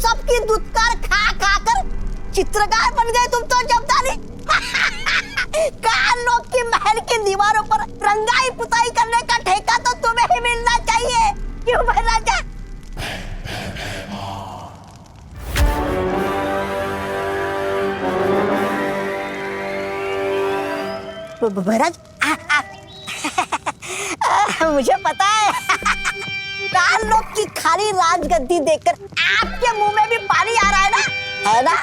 सबकी दुत्कार खा खा कर चित्रकार बन गए तुम तो जब्दारी। काल लोग की महल की दीवारों पर रंगाई पुताई करने का ठेका तो तुम्हें ही मिलना चाहिए, क्यों भाई राजा? महाराज मुझे पता है काल लोग की खाली राजगद्दी देखकर आपके मुंह में भी पानी आ रहा है ना?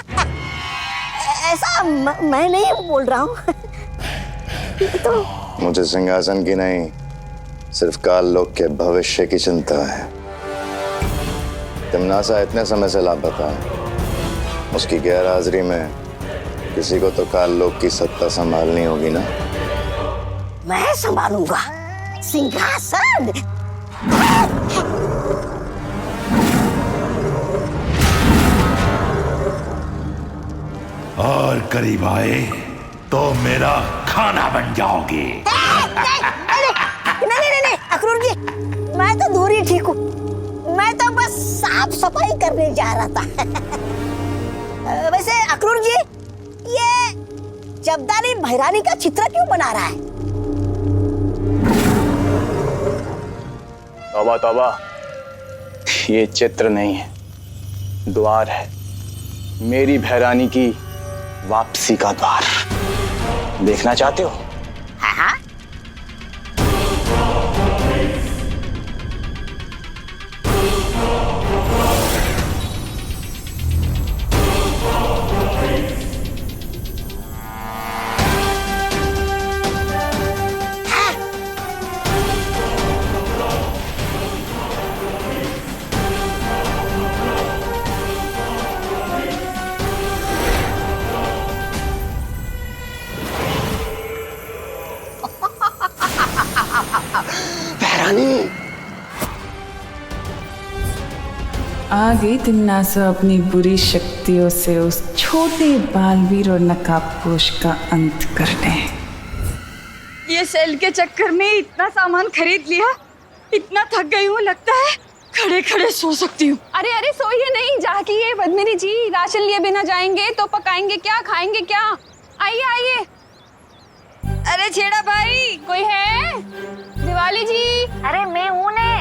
ऐसा मैं नहीं बोल रहा हूँ। तो मुझे सिंहासन की नहीं, सिर्फ काल लोग के भविष्य की चिंता है। तिमनासा इतने समय से लापता है, उसकी गैर हाजिरी में किसी को तो काल लोग की सत्ता संभालनी होगी ना। मैं संभालूंगा सिंहासन। और करीब आए तो मेरा खाना बन जाओगे। नहीं अक्रूर जी, मैं तो दूर ही ठीक हूँ। मैं तो बस साफ सफाई करने जा रहा था। वैसे अक्रूर जी, ये जब्दारी भैरानी का चित्र क्यों बना रहा है? तौबा तौबा, ये चित्र नहीं है, द्वार है। मेरी भैरानी की वापसी का द्वार। देखना चाहते हो? हाँ। आ गई तिमनासा अपनी बुरी शक्तियों से उस छोटे बालवीर और नकाबपोश का अंत करने। ये सेल के चक्कर में इतना सामान खरीद लिया, इतना थक गई हूँ, लगता है खड़े खड़े सो सकती हूँ। अरे सोइए नहीं, जाके ये पद्मिनी जी राशन लिए बिना जाएंगे तो पकाएंगे क्या, खाएंगे क्या? आइए। अरे छेड़ा भाई, कोई है? दिवाली जी। अरे मैं हूँ ने।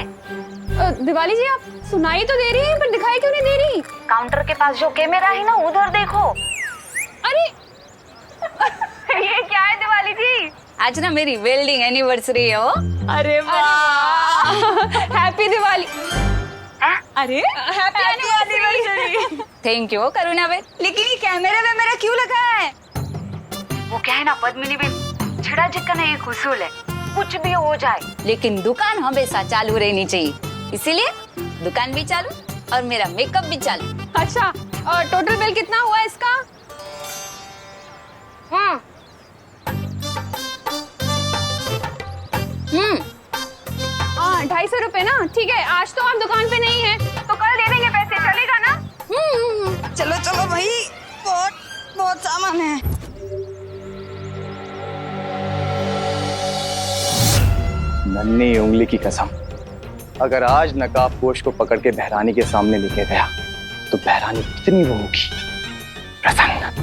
दिवाली जी, आप सुनाई तो दे रही हैं पर दिखाई क्यों नहीं दे रही? काउंटर के पास जो कैमरा है ना, उधर देखो। अरे ये क्या है दिवाली जी? आज ना मेरी वेल्डिंग एनिवर्सरी है। अरे वाह, हैप्पी दिवाली। अरे हैप्पी एनिवर्सरी। थैंक यू करुणा बहन। लेकिन ये कैमरे में मेरा क्यों लगा है? वो क्या है ना पद्मिनी बहन, छेड़ा जी का ना एक उसूल है, कुछ भी हो जाए लेकिन दुकान हमेशा चालू रहनी चाहिए, इसीलिए दुकान भी चालू और मेरा मेकअप भी चालू। अच्छा, और टोटल बिल कितना हुआ इसका? हाँ 250 रुपए ना। ठीक है, आज तो आप दुकान पे नहीं है तो कल दे देंगे पैसे, चलेगा ना? चलो चलो भाई, बहुत सामान है। नन्ही उंगली की कसम, अगर आज नकाबपोश को पकड़ के बहरानी के सामने लेके गया तो बहरानी कितनी वो होगी प्रसन्न।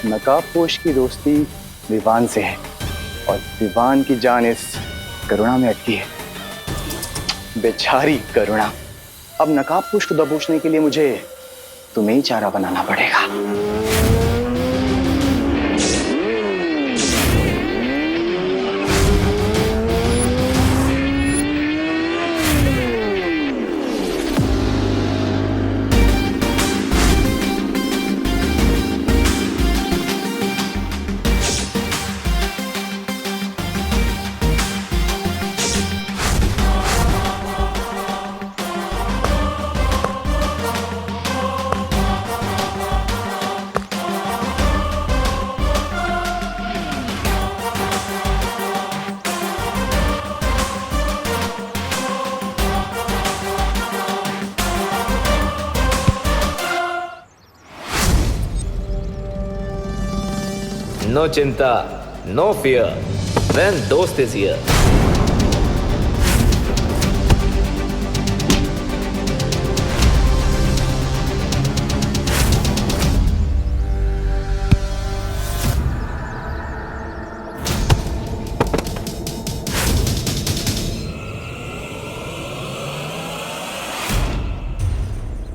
नकाबपोश की दोस्ती विवान से है और विवान की जान इस करुणा में अटकी है। बेचारी करुणा, अब नकाबपोश को दबोचने के लिए मुझे तुम्हें ही चारा बनाना पड़ेगा। नो चिंता, नो फियर, when दोस्त is here.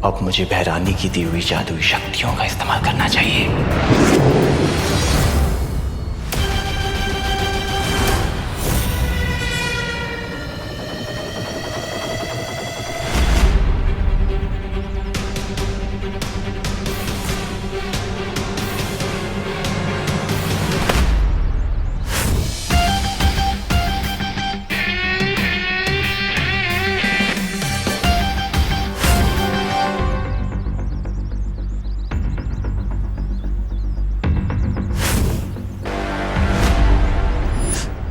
अब मुझे बहरानी की दी हुई जादुई शक्तियों का इस्तेमाल करना चाहिए।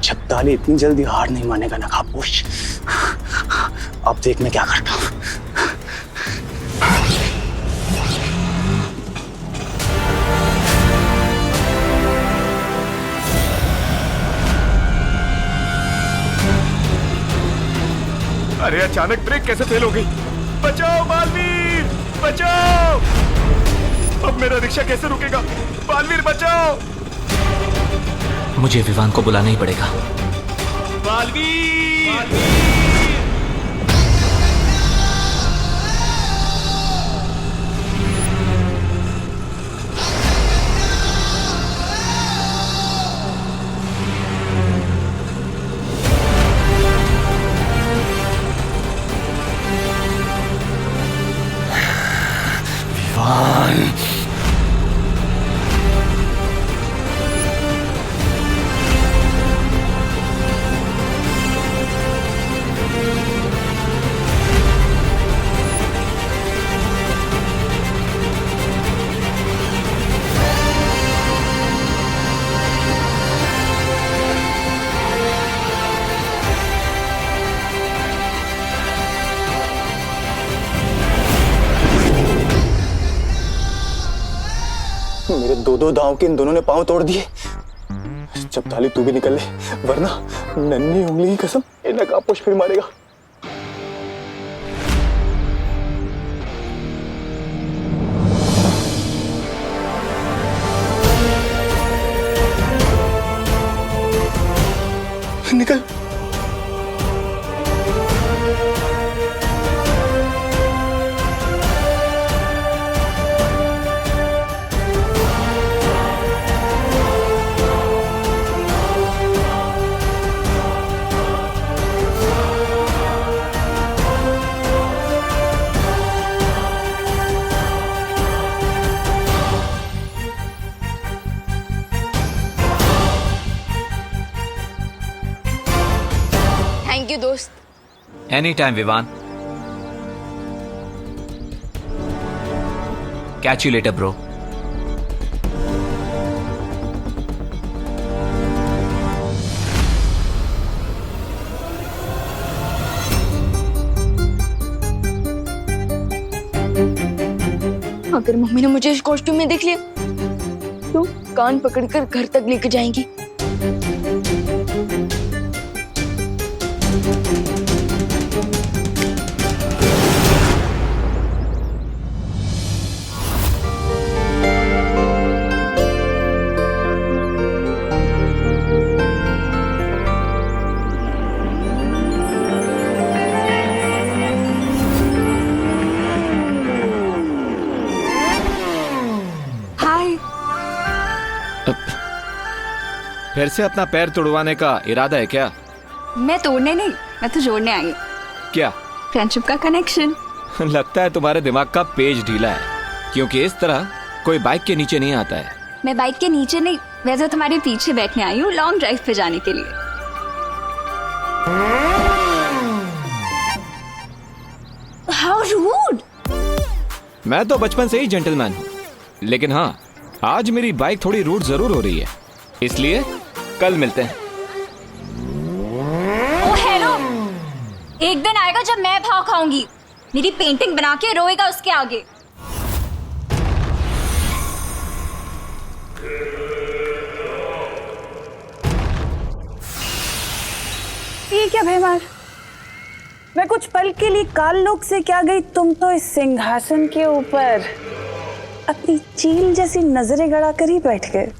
शब्दाली इतनी जल्दी हार नहीं मानेगा नकाबपोश। अब देख मैं क्या करता हूं। अरे अचानक ब्रेक कैसे फेल हो गई? बचाओ बालवीर, बचाओ! अब मेरा रिक्शा कैसे रुकेगा? बालवीर बचाओ! मुझे विवान को बुलाना ही पड़ेगा। बालवीर! विवान! मेरे दो दांव के इन दोनों ने पांव तोड़ दिए। जब ताली तू भी निकल ले, वरना नन्ही उंगली की कसम ये नकाबपोश फिर मारेगा। निकल। थैंक यू दोस्त। Any time Vivaan. Catch you later bro. अगर मम्मी ने मुझे इस कॉस्ट्यूम में देख लिया तो कान पकड़कर घर तक लेकर जाएंगी। फिर से अपना पैर तोड़वाने का इरादा है क्या? मैं तोड़ने नहीं, मैं तो जोड़ने आई हूँ। क्या? फ्रेंडशिप का कनेक्शन। लगता है तुम्हारे दिमाग का पेज ढीला है, क्योंकि इस तरह कोई बाइक के नीचे नहीं आता है। मैं बाइक के नीचे नहीं, वैसे तुम्हारे पीछे बैठने आई हूँ लॉन्ग ड्राइव पे जाने के लिए। How rude! मैं तो बचपन से ही जेंटलमैन हूँ, लेकिन हाँ, आज मेरी बाइक थोड़ी रूड जरूर हो रही है, इसलिए कल मिलते हैं। ओ हेलो, एक दिन आएगा जब मैं भाव खाऊंगी, मेरी पेंटिंग बना के रोएगा उसके आगे। ये क्या भैमार, मैं कुछ पल के लिए काल लोक से क्या गई, तुम तो इस सिंहासन के ऊपर अपनी चील जैसी नजरें गड़ा कर ही बैठ गए।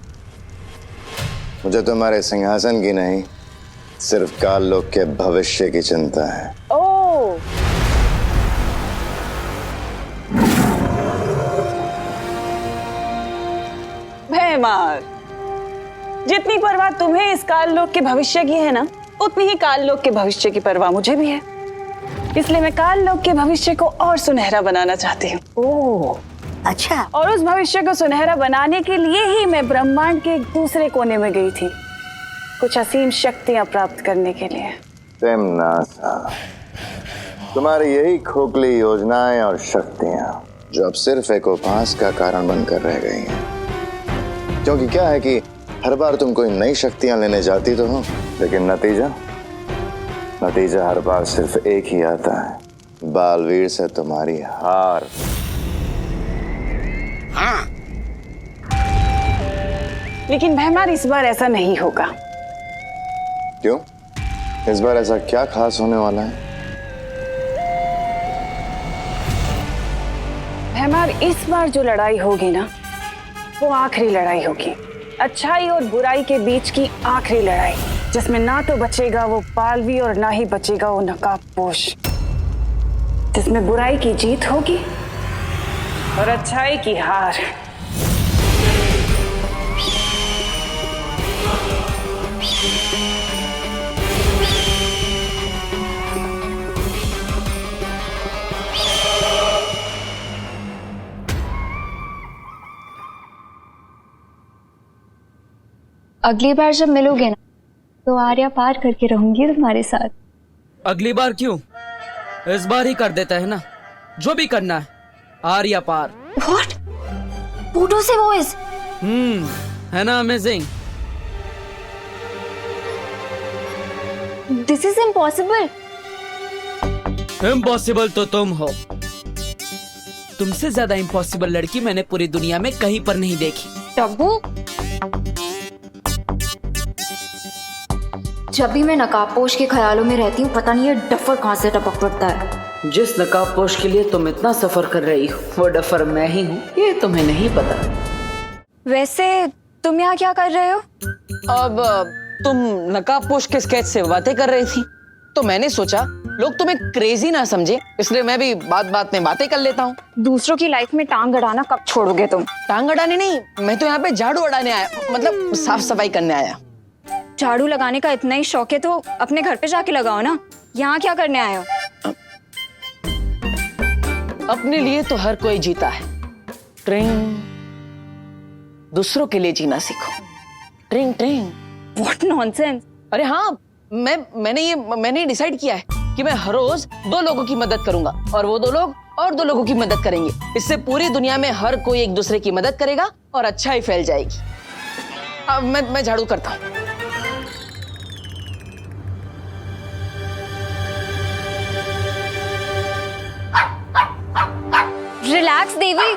मुझे तुम्हारे सिंहासन की नहीं, सिर्फ काल लोक के भविष्य की चिंता है। ओ, भैमार, जितनी परवाह तुम्हें इस काल लोक के भविष्य की है ना, उतनी ही काल लोक के भविष्य की परवाह मुझे भी है। इसलिए मैं काल लोक के भविष्य को और सुनहरा बनाना चाहती हूँ। ओह, अच्छा। और उस भविष्य को सुनहरा बनाने के लिए ही मैं ब्रह्मांड के एक दूसरे कोने में गई थी, कुछ असीम शक्तियां प्राप्त करने के लिए। तिमनासा, तुम्हारी यही खोखली योजनाएं और शक्तियां जो अब सिर्फ एक उपहास का कारण बनकर रह गई हैं। क्योंकि क्या है कि हर बार तुम कोई नई शक्तियां लेने जाती तो हो, लेकिन नतीजा हर बार सिर्फ एक ही आता है, बालवीर से तुम्हारी हार। हाँ। लेकिन भैमार, इस बार ऐसा नहीं होगा। क्यों? इस बार ऐसा क्या खास होने वाला है? भैमार, इस बार जो लड़ाई होगी ना, वो आखिरी लड़ाई होगी, अच्छाई और बुराई के बीच की आखिरी लड़ाई, जिसमें ना तो बचेगा वो पालवी और ना ही बचेगा वो नकाबपोश, जिसमें बुराई की जीत होगी और अच्छाई की हार। अगली बार जब मिलोगे ना, तो आर्या पार करके रहूंगी तुम्हारे साथ। अगली बार क्यों, इस बार ही कर देता है ना, जो भी करना है, आर्या पार। What? Pluto से वॉइस? है ना amazing? This is impossible. Impossible तो तुम हो। तुमसे ज्यादा इम्पॉसिबल लड़की मैंने पूरी दुनिया में कहीं पर नहीं देखी। टब्बू, जब भी मैं नकाबपोश के ख्यालों में रहती हूँ, पता नहीं ये डफर कहाँ से टपक पड़ता है। जिस नकाबपोश के लिए तुम इतना सफर कर रही हो, वो डफर मैं ही हूँ, ये तुम्हें नहीं पता। वैसे तुम यहाँ क्या कर रहे हो? अब तुम नकाबपोश के स्केच से बातें कर रही थी, तो मैंने सोचा लोग तुम्हें क्रेजी ना समझे, इसलिए मैं भी बात बात में बातें कर लेता हूँ। दूसरों की लाइफ में टांग अड़ाना कब छोड़ोगे तुम? टांग अड़ाने नहीं, मैं तो यहाँ पे झाड़ू अड़ाने आया, मतलब साफ सफाई करने आया। झाड़ू लगाने का इतना ही शौक है तो अपने घर पे जाके लगाओ ना, यहाँ क्या करने आए हो? अपने लिए तो हर कोई जीता है, ट्रिंग, दूसरों के लिए जीना सीखो। ट्रिंग ट्रिंग। What nonsense! अरे हाँ, मैंने डिसाइड किया है कि मैं हर रोज 2 लोगों की मदद करूंगा और वो 2 लोग और 2 लोगों की मदद करेंगे। इससे पूरी दुनिया में हर कोई एक दूसरे की मदद करेगा और अच्छाई फैल जाएगी। अब मैं झाड़ू करता हूँ। रिलैक्स देवी।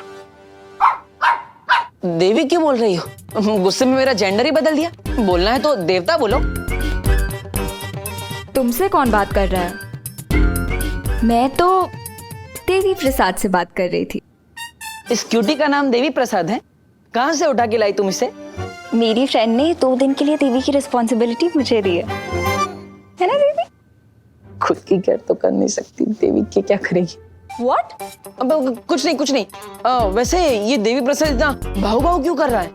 देवी क्यों बोल रही हो? गुस्से में मेरा जेंडर ही बदल दिया। बोलना है तो देवता बोलो। तुमसे कौन बात कर रहा है? मैं तो देवी प्रसाद से बात कर रही थी। इस क्यूटी का नाम देवी प्रसाद है? कहाँ से उठा के लाई तुम इसे? मेरी फ्रेंड ने 2 दिन के लिए देवी की रिस्पॉन्सिबिलिटी मुझे दी है ना देवी? खुद की केयर तो कर नहीं सकती, देवी की क्या करेगी? What? अब कुछ नहीं। वैसे ये देवी प्रसाद इतना भाव क्यों कर रहा है?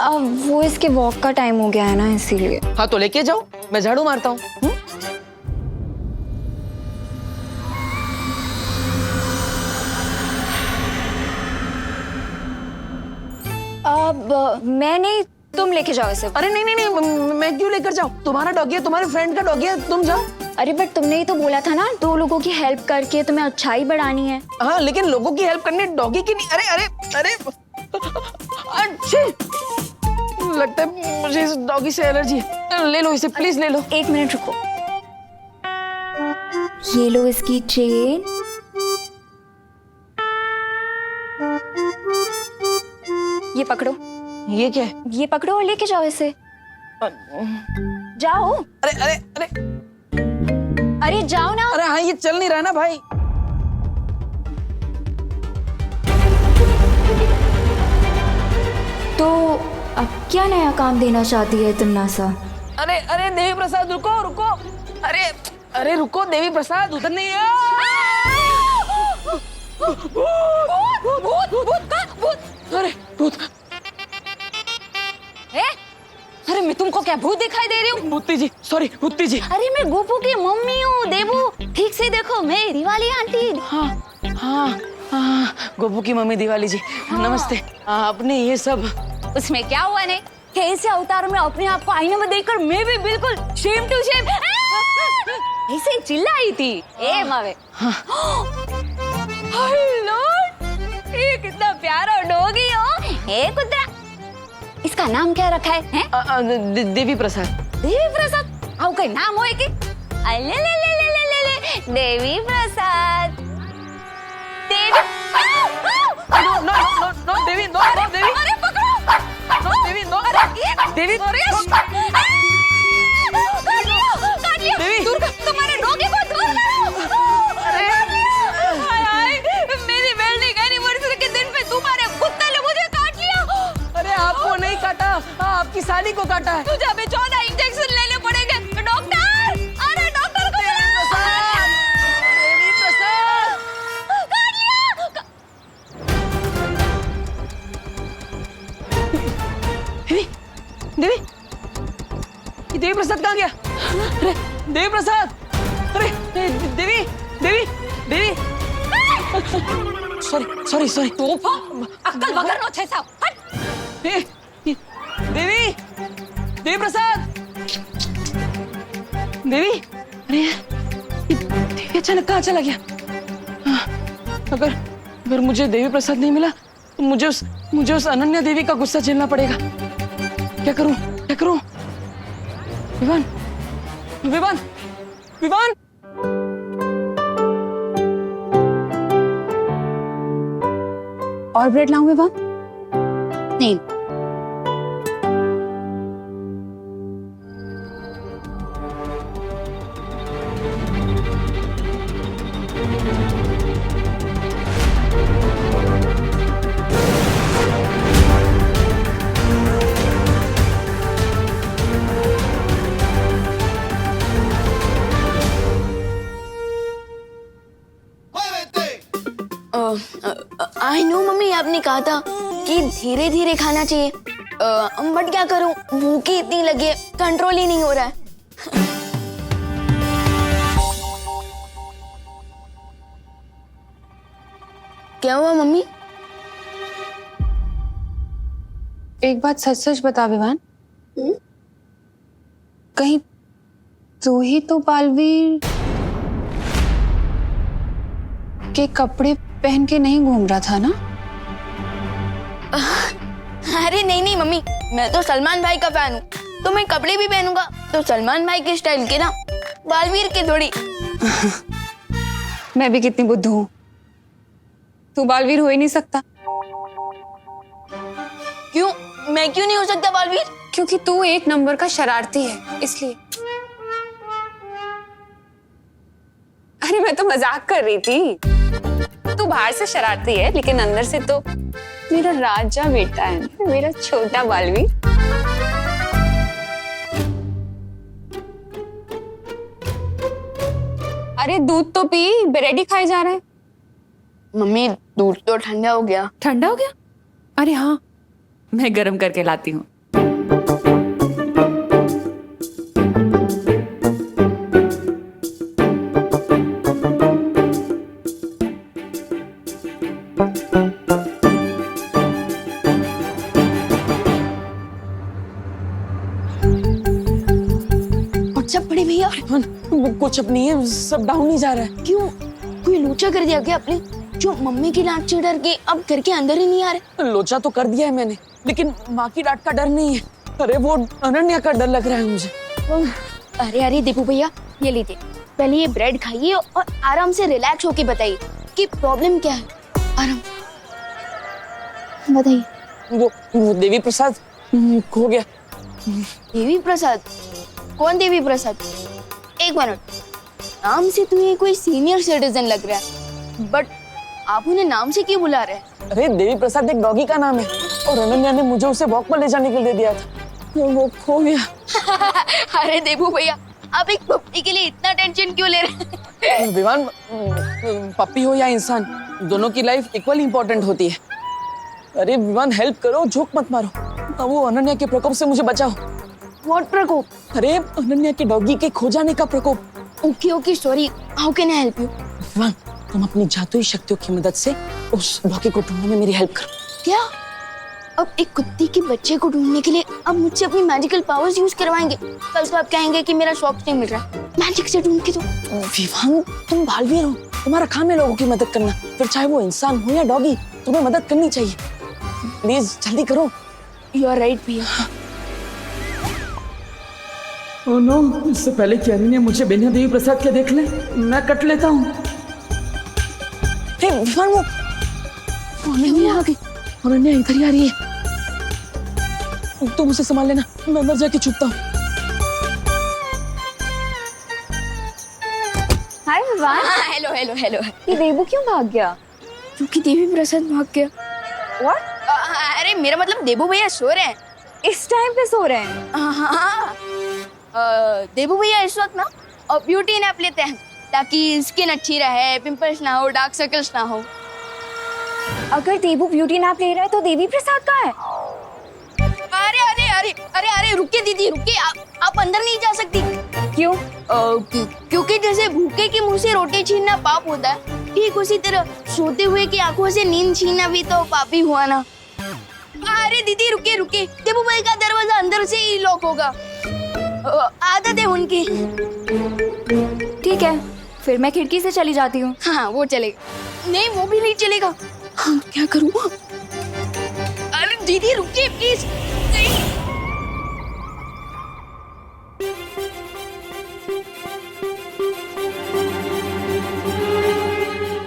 अब वो इसके वॉक का टाइम हो गया है ना, इसीलिए। हाँ तो लेके जाओ, मैं झाड़ू मारता हूँ। अब मैं नहीं, तुम लेके जाओ इसे। अरे नहीं, मैं क्यों लेकर जाऊँ? तुम्हारा डॉगी है, तुम्हारे फ्रेंड का डॉगी है, तुम जाओ। अरे बट तुमने ही तो बोला था ना 2 लोगों की हेल्प करके तुम्हें अच्छाई बढ़ानी है। हाँ लेकिन लोगों की हेल्प करनी, डॉगी की नहीं। अरे अच्छे लगता है मुझे इस डॉगी से एलर्जी है। ले लो इसे, प्लीज ले लो। 1 मिनट रुको। ये लो इसकी चेन। ये पकड़ो। ये क्या है? ये पकड़ो और लेके जाओ इसे। जाओ। अरे अरे जाओ ना। अरे हाँ, ये चल नहीं रहा ना भाई। तो अब क्या नया काम देना चाहती है तुम नासा? अरे अरे देवी प्रसाद रुको रुको। अरे अरे रुको देवी प्रसाद, उधर नहीं है। भूत भूत भूत भूत। अरे भूत। अरे मैं तुमको क्या भूत दिखाई दे रही हूँ? भूती जी, सॉरी भूती जी। अरे मैं गोपू की मम्मी हूँ देवू, ठीक से देखो, मैं दिवाली आंटी। हाँ हाँ हाँ, गोपू की मम्मी दिवाली जी। हाँ। नमस्ते। आपने ये सब, उसमें क्या हुआ ने? कैसे अवतार में अपने आप को आईने में देखकर मैं भी बिल्कुल शेम टू शेम ऐसे ही चिल्लाई थी। ए मावे। हेलो, ये कितना प्यारा डॉगी हो। ए कुत्ता, इसका नाम क्या रखा है? देवी प्रसाद। देवी प्रसाद? आओ कोई नाम होए कि? अले ले ले ले ले ले ले देवी प्रसाद। देवी। नो नो नो नो देवी, नो नो देवी। अरे पकड़ो। नो देवी, नो देवी। अरे काट लिया। देवी। दूर कर, तुम्हारे डॉगी को दूर करो। अरे हाय हाय, मेरी वेल्डिंग एनिवर्सरी के दिन पे तुम्हारे कुत्ते ने मुझे काट लिया। अरे आपको नहीं काटा, आपकी साली को काटा है। तुझे अभी 14 इंजेक्शन लेने पड़ेंगे। डॉक्टर, अरे डॉक्टर को बुलाओ। देवी प्रसाद। काट लिया। देवी, देवी, ये देवी प्रसाद कहाँ गया? अरे देवी प्रसाद, अरे Devi, Devi, Devi. Sorry sorry sorry. तोफा, अक्कल बगर नो छेसा। हट। देवी, देवी प्रसाद, देवी। अरे ये देवी अचानक कहाँ चला गया? अगर अगर मुझे देवी प्रसाद नहीं मिला तो मुझे उस अनन्या देवी का गुस्सा झेलना पड़ेगा। क्या करूं, क्या करूं? विवान, विवान, विवान। और ब्रेड लाऊं विवान? नहीं। आई नो मम्मी, आपने कहा था कि धीरे धीरे खाना चाहिए, बट क्या करूं, भूख ही इतनी लगी है, कंट्रोल ही नहीं हो रहा है। क्या हुआ मम्मी? एक बात सच सच बता विवान, कहीं तू ही तो बालवीर के कपड़े पहन के नहीं घूम रहा था ना? अरे नहीं नहीं मम्मी, मैं तो सलमान भाई का फैन हूँ, तो मैं कपड़े भी पहनूंगा तो सलमान भाई के स्टाइल के ना, बालवीर के थोड़ी। मैं भी कितनी बुद्धू हूँ, तू बालवीर हो ही नहीं सकता। क्यों? मैं क्यों नहीं हो सकता बालवीर? क्योंकि तू एक नंबर का शरारती है, इसलिए। अरे मैं तो मजाक कर रही थी, तू बाहर से शरारती है लेकिन अंदर से तो मेरा राजा बेटा है, मेरा छोटा बालवीर। अरे दूध तो पी, ब्रेड ही खाए जा रहा है। मम्मी दूध तो ठंडा हो गया। ठंडा हो गया? अरे हाँ, मैं गर्म करके लाती हूँ। बड़े भैया कुछ अब नहीं है, सब डाउन ही जा रहा है। क्यों? कोई लोचा कर दिया क्या आपने? जो मम्मी की डांट से डर के अब घर के अंदर ही नहीं आ रहे? लोचा तो कर दिया है मैंने, लेकिन माँ की डांट का डर नहीं है। अरे वो अनन्या का डर लग रहा है मुझे। अरे अरे दीपू भैया, ये लीजिए, पहले ये ब्रेड खाइए और आराम से रिलैक्स होके बताइए कि प्रॉब्लम क्या है। आराम बताइए। वो देवी प्रसाद खो गया। देवी प्रसाद? कौन देवी प्रसाद? एक मिनट, नाम से तुम्हें कोई सीनियर सिटीजन लग रहा है, बट आप उन्हें नाम से क्यों बुला रहे हैं? अरे देवी प्रसाद एक डॉगी का नाम है और अनन्या ने मुझे उसे वॉक पर ले जाने के लिए दिया था, वो खो गया। अरे देबू भैया, आप एक पप्पी के लिए इतना टेंशन क्यों ले रहे हैं? विवान, पप्पी हो या इंसान, दोनों की लाइफ इक्वली इम्पोर्टेंट होती है। अरे विवान, हेल्प करो, झोंक मत मारो, वो अनन्या के प्रकोप से मुझे बचाओ। व्हाट प्रकोप? अरे अनन्या के डॉगी के खो जाने का प्रकोप। Okay sorry, how can I help you? Vivaan, तुम अपनी जादुई शक्तियों की मदद से उस डॉगी को ढूंढने में मेरी हेल्प करो। क्या? अब एक कुत्ते के बच्चे को ढूंढने के लिए अब मुझसे अपनी मैजिकल पावर्स यूज करवाएंगे? कल तो आप कहेंगे कि मेरा सॉक्स नहीं मिल रहा, मैजिक से ढूंढ के दो। विवान, तुम बालवीर हो, तुम्हारा काम है लोगों की मदद करना, फिर चाहे वो इंसान हो या डॉगी, तुम्हें मदद करनी चाहिए। प्लीज जल्दी करो। यू आर राइट भैया। ओह नो, इससे पहले कि अनन्या मुझे बिना देवी प्रसाद के देख ले, मैं कट लेता हूँ। विवान, वो अनन्या आ गई, अनन्या इधर ही आ रही है। तुम उसे संभाल लेना, मैं अंदर जाके छुपता हूँ। Hi Vivan. Hello hello hello. ये देबू क्यों भाग गया? क्योंकि देवी प्रसाद भाग गया। What? अरे मेरा मतलब देबू भैया सो रहे हैं। इस टाइम पे सो रहे हैं? हाँ। देबू भैया इस वक्त ना ब्यूटी नैप लेते हैं ताकि स्किन अच्छी रहे, पिंपल्स ना हो, डार्क सर्कल्स ना हो। अगर देबू ब्यूटी नैप ले रहा है तो देवी प्रसाद कहाँ है? अरे अरे अरे अरे अरे रुकिए दीदी, रुकिए, आप अंदर नहीं जा सकती। क्यों? क्योंकि जैसे भूखे के मुंह से रोटी छीनना पाप होता है, ठीक उसी तरह सोते हुए की आंखों से नींद छीनना भी तो पाप ही हुआ ना। अरे दीदी रुकिए रुकिए, देबू भाई का दरवाजा अंदर से ही लॉक होगा, आदत है उनकी। ठीक है, फिर मैं खिड़की से चली जाती हूँ। हाँ वो चलेगा। नहीं वो भी नहीं चलेगा। हाँ, क्या करूँ? अरे दीदी रुकिए प्लीज। नहीं।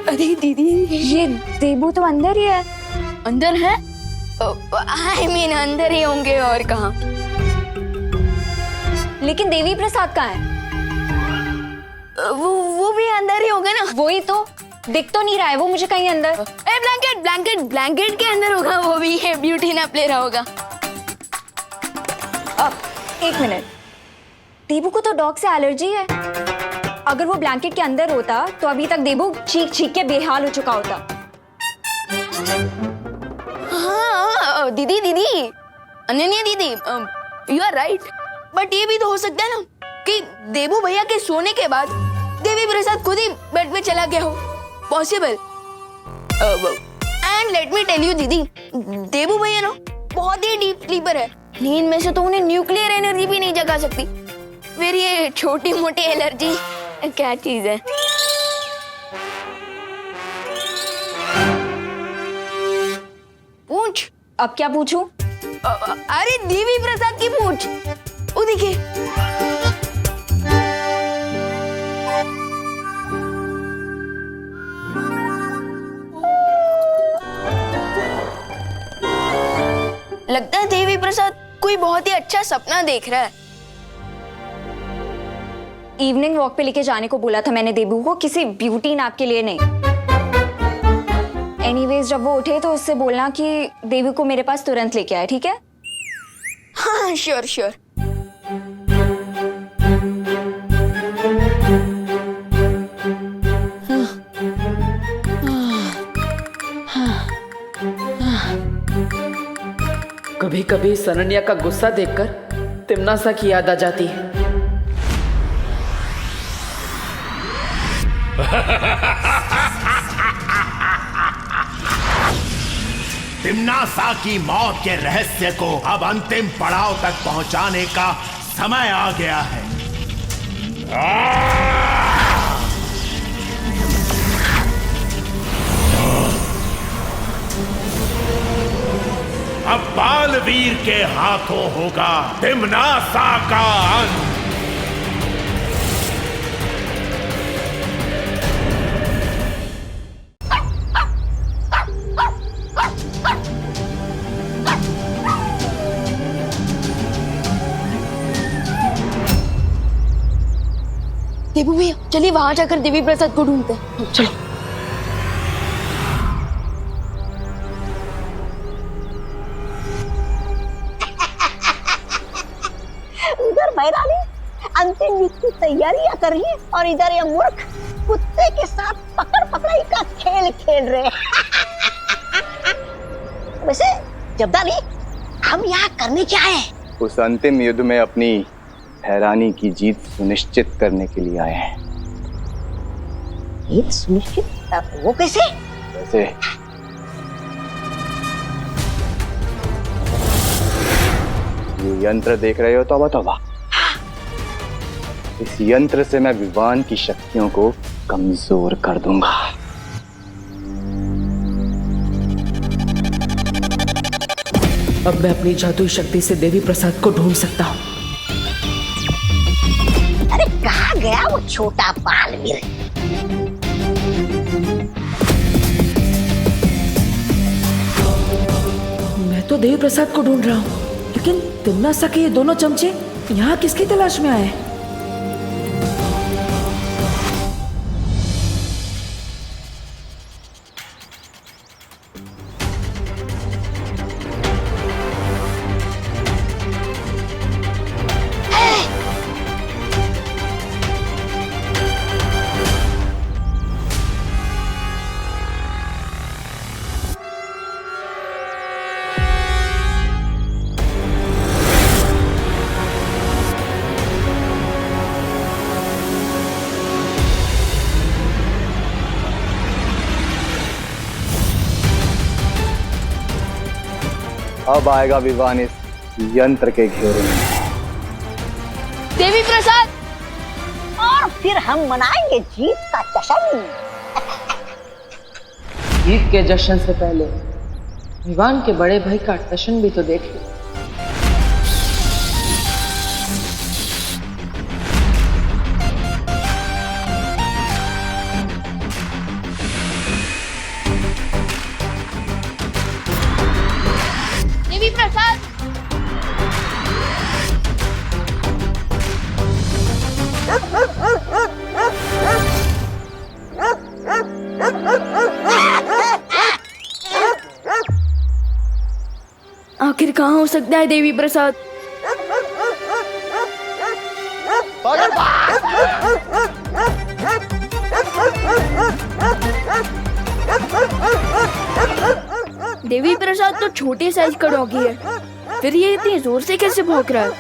अरे दीदी, ये देबू तो अंदर ही है। अंदर है? I mean, अंदर ही होंगे और कहाँ। लेकिन देवी प्रसाद कहाँ है? वो भी अंदर ही होगा ना। वही तो, दिख तो नहीं रहा है वो मुझे कहीं अंदर। ब्लैंकेट के अंदर होगा, वो भी है, ब्यूटी नैप ले रहा होगा। अब एक मिनट, देबू को तो डॉग से एलर्जी है। अगर वो ब्लैंकेट के अंदर होता तो अभी तक देबू चीख चीख के बेहाल हो चुका होता। हाँ दीदी अनन्या दीदी, यू आर राइट, बट ये भी तो हो सकता है ना कि देबू भैया के सोने के बाद देवी प्रसाद खुद ही बेड पे चला गया हो। Possible. And let me tell you दीदी, देबू भैया ना बहुत ही डीप स्लीपर है, नींद में से तो उन्हें न्यूक्लियर एनर्जी भी नहीं जगा सकती। फिर ये छोटी मोटी एलर्जी क्या चीज है? पूछ। अब क्या पूछूं? अरे देवी प्रसाद की पूछ। वो देखिए। लगता है देवी प्रसाद कोई बहुत ही अच्छा सपना देख रहा है। इवनिंग वॉक पे लेके जाने को बोला था मैंने देबू को, किसी ब्यूटी नैप के लिए नहीं। एनीवेज जब वो उठे तो उससे बोलना कि देबू को मेरे पास तुरंत लेके आए, ठीक है? हाँ श्योर श्योर। कभी कभी अनन्या का गुस्सा देखकर तिमनासा की याद आ जाती है। तिमनासा की मौत के रहस्य को अब अंतिम पड़ाव तक पहुंचाने का समय आ गया है। अब बालवीर के हाथों होगा तिमनासा का अंत। देबू भैया चलिए वहां जाकर देवी प्रसाद को ढूंढते हैं। चलो। उधर बैरानी अंतिम युद्ध की तैयारियां कर रही है और इधर ये मूर्ख कुत्ते के साथ पकड़ पकड़ाई का खेल खेल रहे हैं। वैसे जब्दानी हम यहाँ करने क्या आए? उस अंतिम युद्ध में अपनी हैरानी की जीत सुनिश्चित करने के लिए आए हैं। जीत सुनिश्चित? वो कैसे? वैसे ये यंत्र देख रहे हो तौबा तौबा, इस यंत्र से मैं विवान की शक्तियों को कमजोर कर दूंगा। अब मैं अपनी जादुई शक्ति से देवी प्रसाद को ढूंढ सकता हूँ। अरे कहाँ गया वो छोटा बालवीर? मैं तो देवी प्रसाद को ढूंढ रहा हूँ, लेकिन तिम्नासा के ये दोनों चमचे यहाँ किसकी तलाश में आए? अब आएगा विवान इस यंत्र के घेरे में। देवी प्रसाद, और फिर हम मनाएंगे जीत का जश्न। जीत के जश्न से पहले विवान के बड़े भाई का जश्न भी तो देख लो। देवी प्रसाद, आखिर कहाँ हो सकता है देवी प्रसाद? देवी प्रसाद तो छोटे साइज का डॉगी है, फिर ये इतनी जोर से कैसे भौंक रहा है?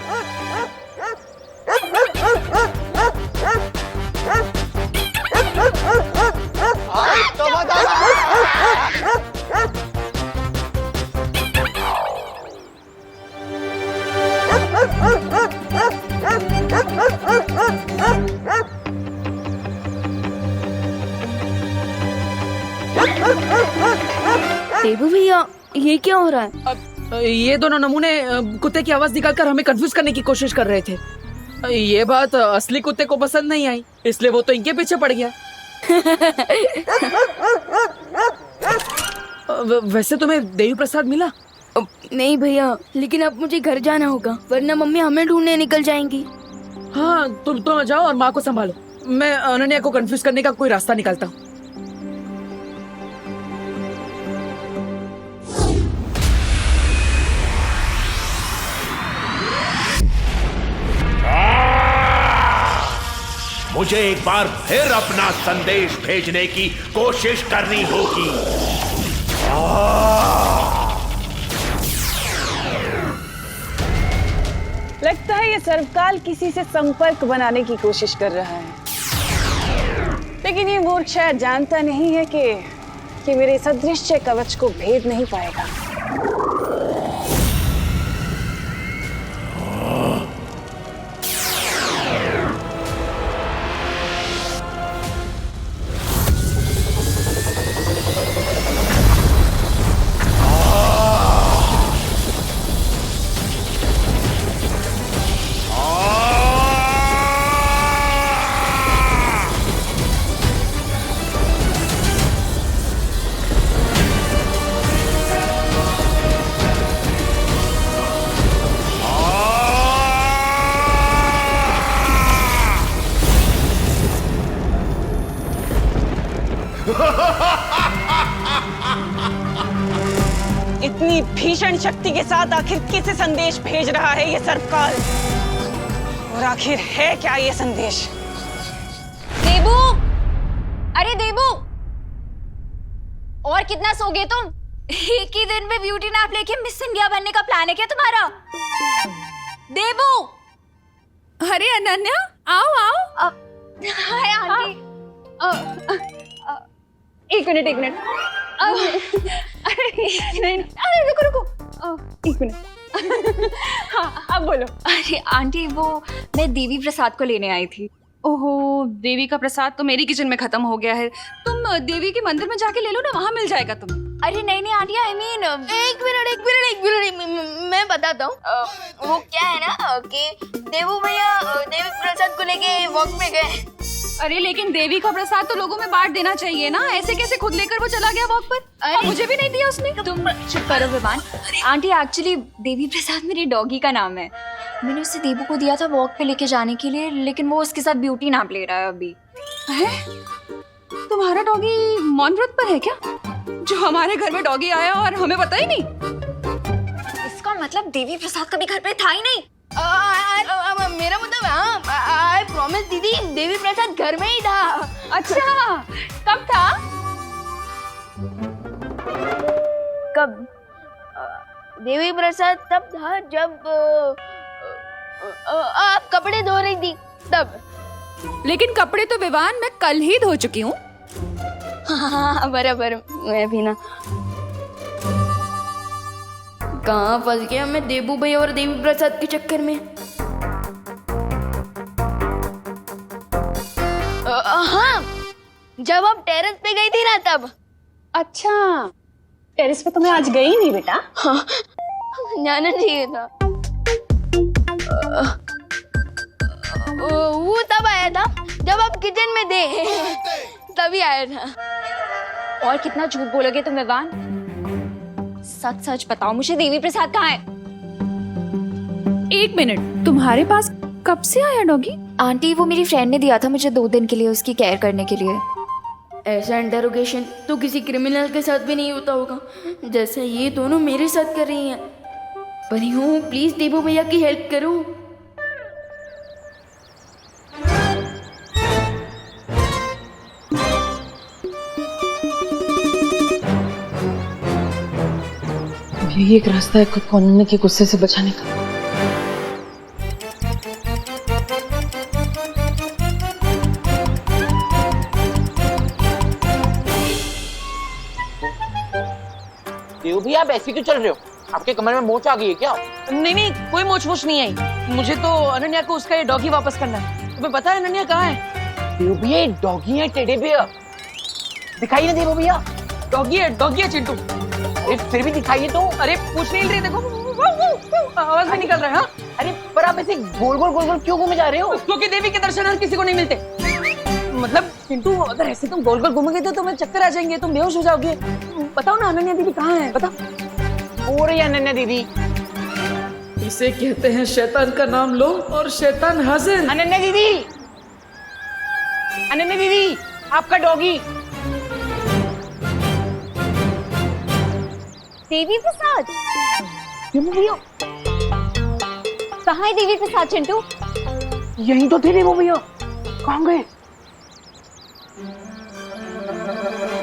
देबू भैया, ये क्या हो रहा है? ये दोनों नमूने कुत्ते की आवाज निकालकर हमें कंफ्यूज करने की कोशिश कर रहे थे। ये बात असली कुत्ते को पसंद नहीं आई, इसलिए वो तो इनके पीछे पड़ गया। वैसे तुम्हें देवी प्रसाद मिला? नहीं भैया, लेकिन अब मुझे घर जाना होगा, वरना मम्मी हमें ढूंढने निकल जाएंगी। हाँ, तुम जाओ और माँ को संभालो। मैं अनन्या को कंफ्यूज करने का कोई रास्ता निकालता हूँ। मुझे एक बार फिर अपना संदेश भेजने की कोशिश करनी होगी। लगता है ये सर्वकाल किसी से संपर्क बनाने की कोशिश कर रहा है, लेकिन ये मूर्ख शायद जानता नहीं है कि मेरे इस अदृश्य कवच को भेद नहीं पाएगा। इतनी भीषण शक्ति के साथ आखिर किस संदेश भेज रहा है ये सर्पकाल? और आखिर है क्या ये संदेश? देबू, अरे देबू, और कितना सोगे तुम? एक ही दिन में ब्यूटी नैप लेके मिस इंडिया बनने का प्लान है क्या तुम्हारा? देबू। अरे अनन्या, आओ आओ। Hi aunty. एक मिनट नहीं, अरे रुको एक मिनट। हाँ अब बोलो। अरे आंटी, वो मैं देवी प्रसाद को लेने आई थी। ओहो, देवी का प्रसाद तो मेरी किचन में खत्म हो गया है। तुम देवी के मंदिर में जाके ले लो ना, वहाँ मिल जाएगा तुम्हें। अरे नहीं आंटी, आई मीन एक मिनट मैं बताता हूँ। वो क्या है ना कि देवू भैया देवी प्रसाद को लेके वॉक में गए। अरे लेकिन देवी का प्रसाद तो लोगों में बांट देना चाहिए ना, ऐसे कैसे खुद लेकर वो चला गया वॉक पर? और मुझे भी नहीं दिया उसने। तुम चुप करो विवान। आंटी, एक्चुअली देवी प्रसाद मेरी डॉगी का नाम है। मैंने उसे देवू को दिया था वॉक पे लेके जाने के लिए, लेकिन वो उसके साथ ब्यूटी नाप ले रहा है अभी। है? तुम्हारा डॉगी मौन व्रत पर है क्या? जो हमारे घर में डॉगी आया और हमें पता ही नहीं। इसका मतलब देवी प्रसाद कभी घर पे था ही नहीं। मेरा मतलब आई प्रॉमिस दीदी, देवी प्रसाद घर में ही था। अच्छा, कब था? कब? देवी प्रसाद तब था जब आप कपड़े धो रही थी तब। लेकिन कपड़े तो विवान मैं कल ही धो चुकी हूँ। हाँ बराबर, मैं भी ना। कहाँ फंस गया मैं देबू भाई और देवी प्रसाद के चक्कर में। हाँ, जब आप टेरेस पे गई थी ना तब। अच्छा, टेरेस पे तो मैं आज गई नहीं बेटा। हाँ, जाना चाहिए था। वो तब आया था जब आप किचन में थे, तभी आया था। और कितना झूठ बोलोगे तुम विवान? सच सच बताओ मुझे, देवी प्रसाद कहाँ है? एक मिनट, तुम्हारे पास कब से आया डॉगी? आंटी, वो मेरी फ्रेंड ने दिया था मुझे 2 दिन के लिए उसकी केयर करने के लिए। ऐसा इंटरोगेशन तो किसी क्रिमिनल के साथ भी नहीं होता होगा जैसा ये दोनों मेरे साथ कर रही हैं। पर यूं प्लीज देबू भैया की हेल्प करो। यही एक रास्ता है खुद को अनन्या के गुस्से से बचाने का। देव भैया, आप ऐसे क्यों चल रहे हो? आपके कमर में मोच आ गई है क्या? नहीं, कोई मोच नहीं आई। मुझे तो अनन्या को उसका ये डॉगी वापस करना है। तुम्हें पता है अनन्या कहाँ है? देव भैया, ये डॉगी है टेडी बियर। दिखाइए ना देव भैया। डॉगी है चिंटू। अरे फिर भी दिखाइए तो। अरे पूछ नहीं रहे, देखो आवाज भी निकल रहा है। हाँ? अरे पर आप ऐसे गोल गोल क्यों घूमे जा रहे हो? क्योंकि देवी के दर्शन हर किसी को नहीं मिलते। मतलब चिंटू, अगर ऐसे तुम गोल गोल घूमोगे तो तुम्हें चक्कर आ जाएंगे, तुम बेहोश हो जाओगे। बताओ ना अनन्या दीदी कहाँ है, बताओ। हो रही है अनन्या दीदी। इसे कहते हैं शैतान का नाम लो और शैतान हाजिर। अनन्या दीदी, आपका डॉगी। देवी प्रसाद? कहाँ है देवी प्रसाद चिंटू? यहीं तो थे देव भैया, कहाँ गए?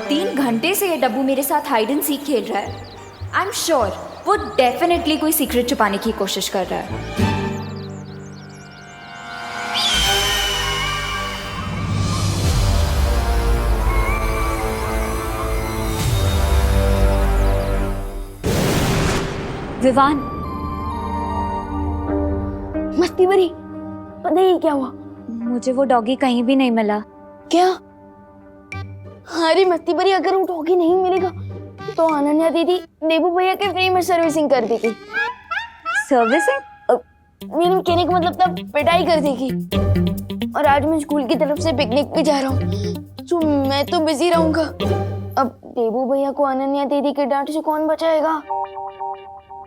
3 घंटे से ये डब्बू मेरे साथ हाइड एंड सीक खेल रहा है। आई एम श्योर वो डेफिनेटली कोई सीक्रेट छुपाने की कोशिश कर रहा है। विवान, मस्ती भरी, पता ही क्या हुआ? मुझे वो डॉगी कहीं भी नहीं मिला। क्या? अरे मस्ती भरी, अगर वो डॉगी नहीं मिलेगा तो अनन्या दीदी देबू भैया के फ्री में सर्विसिंग कर देगी। सर्विसिंग? मेरे कहने का मतलब तब पिटाई कर देगी। और आज मैं स्कूल की तरफ से पिकनिक पे जा रहा हूँ, तो मैं तो बिजी रहूंगा। अब देबू भैया को अनन्या दीदी के डांट से कौन बचाएगा?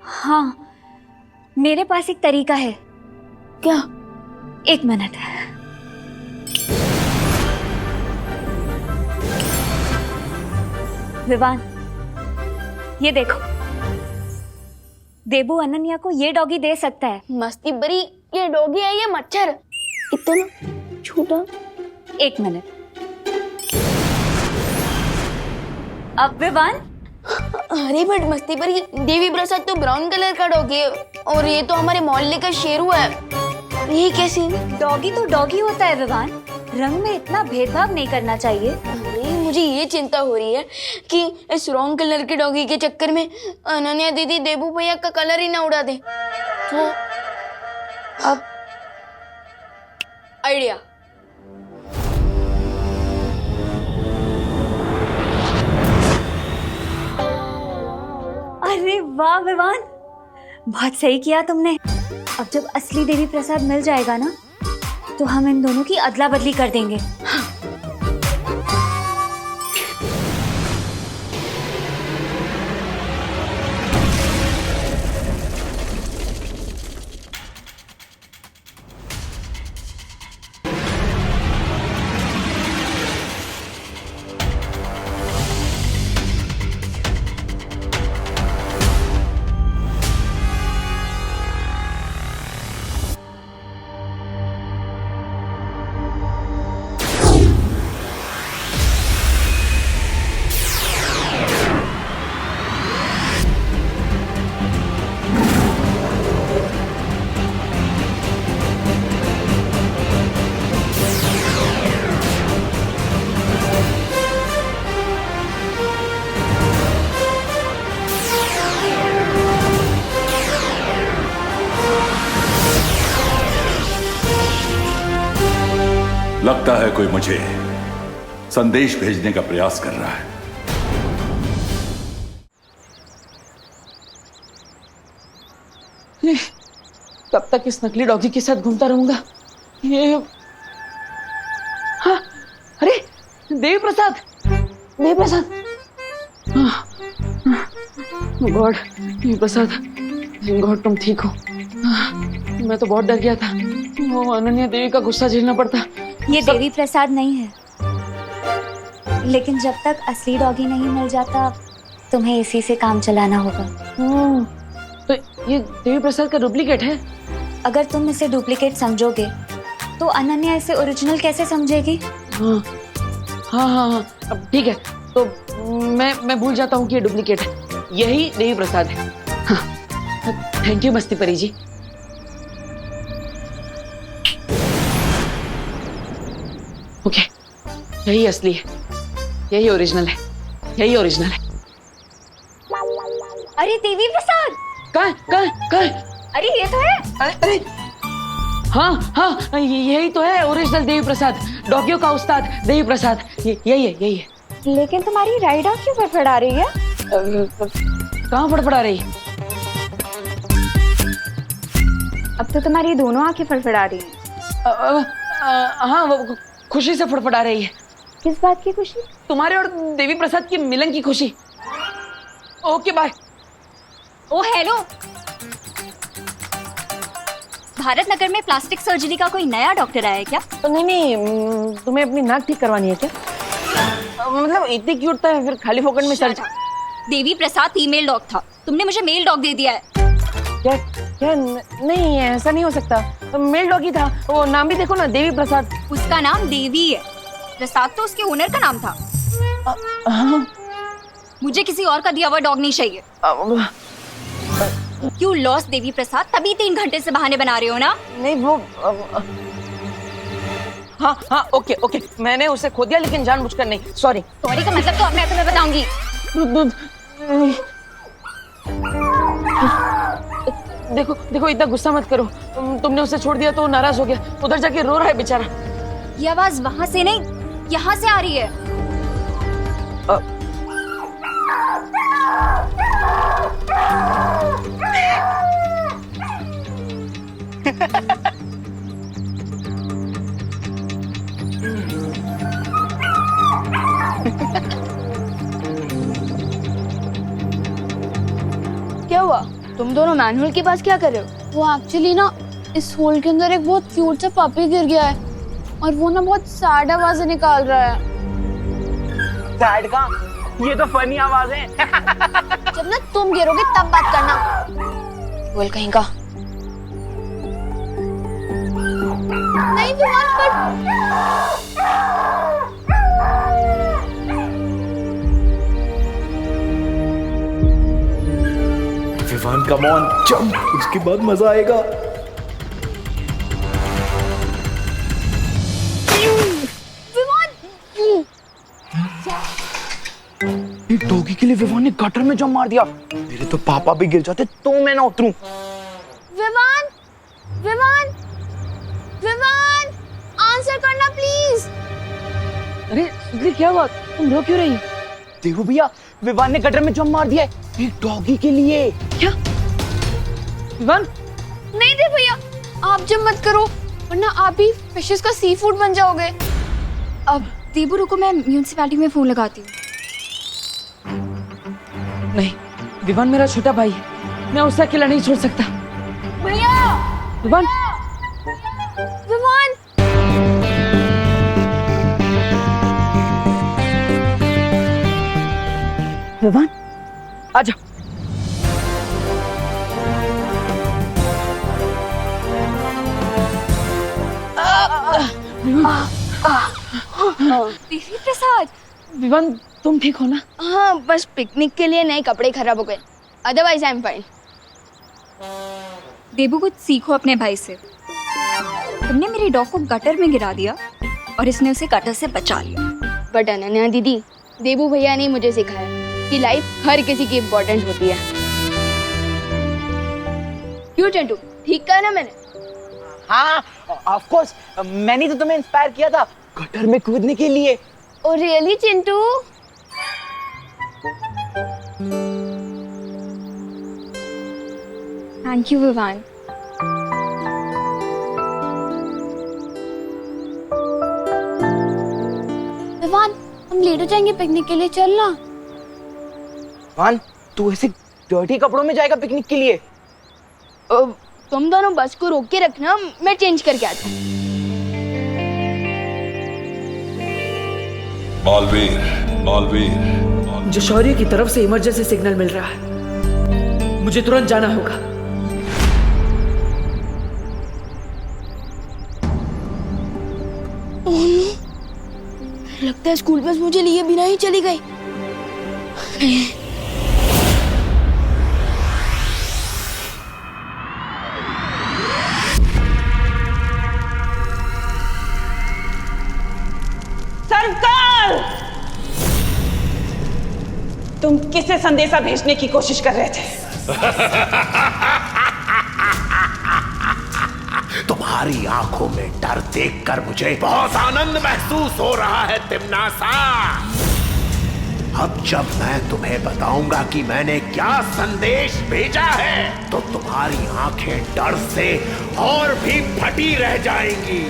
हाँ, मेरे पास एक तरीका है। क्या? 1 मिनट। विवान, ये देखो, देबू अनन्या को ये डॉगी दे सकता है। मस्ती बरी, ये डॉगी है ये मच्छर, इतना छोटा। 1 मिनट। अब विवान, अरे बट मस्ती बरी, देवी प्रसाद तो ब्राउन कलर का डॉगी है और ये तो हमारे मोहल्ले का शेरू है। ये कैसे? डॉगी तो डॉगी होता है विवान, रंग में इतना भेदभाव नहीं करना चाहिए। अरे मुझे ये चिंता हो रही है कि इस रॉन्ग कलर के डॉगी के चक्कर में अनन्या दीदी देबू भैया का कलर ही ना उड़ा दे। तो अब आइडिया। अरे वाह विवान, बहुत सही किया तुमने। अब जब असली देवी प्रसाद मिल जाएगा ना, तो हम इन दोनों की अदला बदली कर देंगे। लगता है कोई मुझे संदेश भेजने का प्रयास कर रहा है। कब तक इस नकली डॉगी के साथ घूमता रहूंगा? ये हाँ, अरे देवी प्रसाद, देवी प्रसाद, गॉड, देवी प्रसाद, गॉड तुम ठीक हो। मैं तो बहुत डर गया था, वो अनन्या देवी का गुस्सा झेलना पड़ता। ये देवी प्रसाद नहीं है, लेकिन जब तक असली डॉगी नहीं मिल जाता, तुम्हें इसी से काम चलाना होगा। तो ये देवी प्रसाद का डुप्लीकेट है? अगर तुम इसे डुप्लीकेट समझोगे, तो अनन्या इसे ओरिजिनल कैसे समझेगी? हाँ हाँ हाँ हाँ, अब ठीक है, तो मैं भूल जाता हूँ कि ये डुप्लीकेट है। यही देवी प्रसाद है। हाँ, थैंक यू मस्ती परी जी। ओके, यही असली है, यही ओरिजिनल है, यही ओरिजिनल है। अरे देवी प्रसाद, कहाँ? अरे ये तो है। अरे हाँ हाँ, यही तो है ओरिजिनल देवी प्रसाद, डॉगियों का उस्ताद देवी प्रसाद, यही है। लेकिन तुम्हारी राइड आँख क्यों फड़फड़ा रही है? कहाँ फड़फड़ा रही है? अब तो तुम्हारी दोनों आंखें फड़फड़ा रही हैं। हाँ, वो खुशी से फड़फड़ा रही है। किस बात की खुशी? तुम्हारे और देवी प्रसाद की मिलन की खुशी। Okay bye. Oh hello, Bharat Nagar में प्लास्टिक सर्जरी का कोई नया डॉक्टर आया है क्या? नहीं, तुम्हें अपनी नाक ठीक करवानी है क्या? मतलब इतनी क्यूट था, फिर खाली फोकट में surgery? Devi Prasad female dog था, तुमने मुझे मेल डॉग दे दिया है। क्या? नहीं, ऐसा नहीं हो सकता। मेल डॉग ही था, वो नाम भी देखो ना, देवी प्रसाद। उसका नाम देवी है, प्रसाद तो उसके ओनर का नाम था। मुझे किसी और का दिया हुआ डॉग नहीं चाहिए। क्यों लॉस देवी प्रसाद, तभी 3 घंटे से बहाने बना रहे हो ना? नहीं वो हाँ, ओके, मैंने उसे खो दिया, लेकिन जानबूझकर नहीं। सॉरी का मतलब तो अब मैं तुम्हें बताऊंगी। देखो इतना गुस्सा मत करो। तुमने उसे छोड़ दिया तो वो नाराज हो गया, उधर जाके रो रहा है बेचारा। ये आवाज वहां से नहीं, यहाँ से आ रही है। क्या हुआ? तुम दोनों मैनुअल के पास क्या कर रहे हो? वो एक्चुअली ना इस होल के अंदर एक बहुत क्यूट सा पपी गिर गया है और वो ना बहुत सैड आवाजें निकाल रहा है। सैड का? ये तो फनी आवाज है। जब ना तुम गिरोगे तब बात करना। बोल कहीं का। नहीं Vivaan Vivaan come on jump, उसके बाद मजा आएगा। एक डॉगी के लिए विवान ने गटर में जंप मार दिया। मेरे तो पापा भी गिर जाते तो मैं ना उतरूं। विवान विवान विवान आंसर करना प्लीज। अरे क्या हुआ, तुम रो क्यों रही? देखो भैया, विवान ने गटर में जंप मार दिया है एक डॉगी के लिए। क्या विवान? नहीं दे भैया, आप जब मत करो वरना आप भी फिशेस का सी फूड बन जाओगे। अब देबू रुको, मैं म्यूनिसिपैलिटी में फोन लगाती हूँ। नहीं, विवान मेरा छोटा भाई है, मैं उसे अकेला नहीं छोड़ सकता। भैया विवान विवान विवान आजा। देवी प्रसाद। विवान तुम ठीक हो ना? हाँ, बस पिकनिक के लिए नए कपड़े खराब हो गए, अदरवाइज आई एम फाइन। देबू कुछ सीखो अपने भाई से। तुमने मेरी डॉग को गटर में गिरा दिया और इसने उसे गटर से बचा लिया। बट अनन्या दीदी, देबू भैया ने मुझे सिखाया कि लाइफ हर किसी की इम्पोर्टेंट होती है। क्यों चंटू, ठीक कहा ना मैंने? हाँ ऑफ कोर्स, मैंने तो तुम्हें इंस्पायर किया था गटर में कूदने के लिए। Oh really Chintu? Thank you Vivaan. Vivaan, हम लेट हो जाएंगे पिकनिक के लिए, चलना। विवान, तू ऐसे डर्टी कपड़ों में जाएगा पिकनिक के लिए? तुम दोनों बस को रोक के रखना, मैं चेंज करके आता हूँ। बालवीर, बालवीर, जो शौर्य की तरफ से इमरजेंसी सिग्नल मिल रहा है, मुझे तुरंत जाना होगा। लगता है स्कूल बस मुझे लिए बिना ही चली गई। सरकार, तुम किसे संदेशा भेजने की कोशिश कर रहे थे? तुम्हारी आंखों में डर देखकर मुझे बहुत आनंद महसूस हो रहा है तिम्नासा। अब जब मैं तुम्हें बताऊंगा कि मैंने क्या संदेश भेजा है तो तुम्हारी आंखें डर से और भी फटी रह जाएंगी।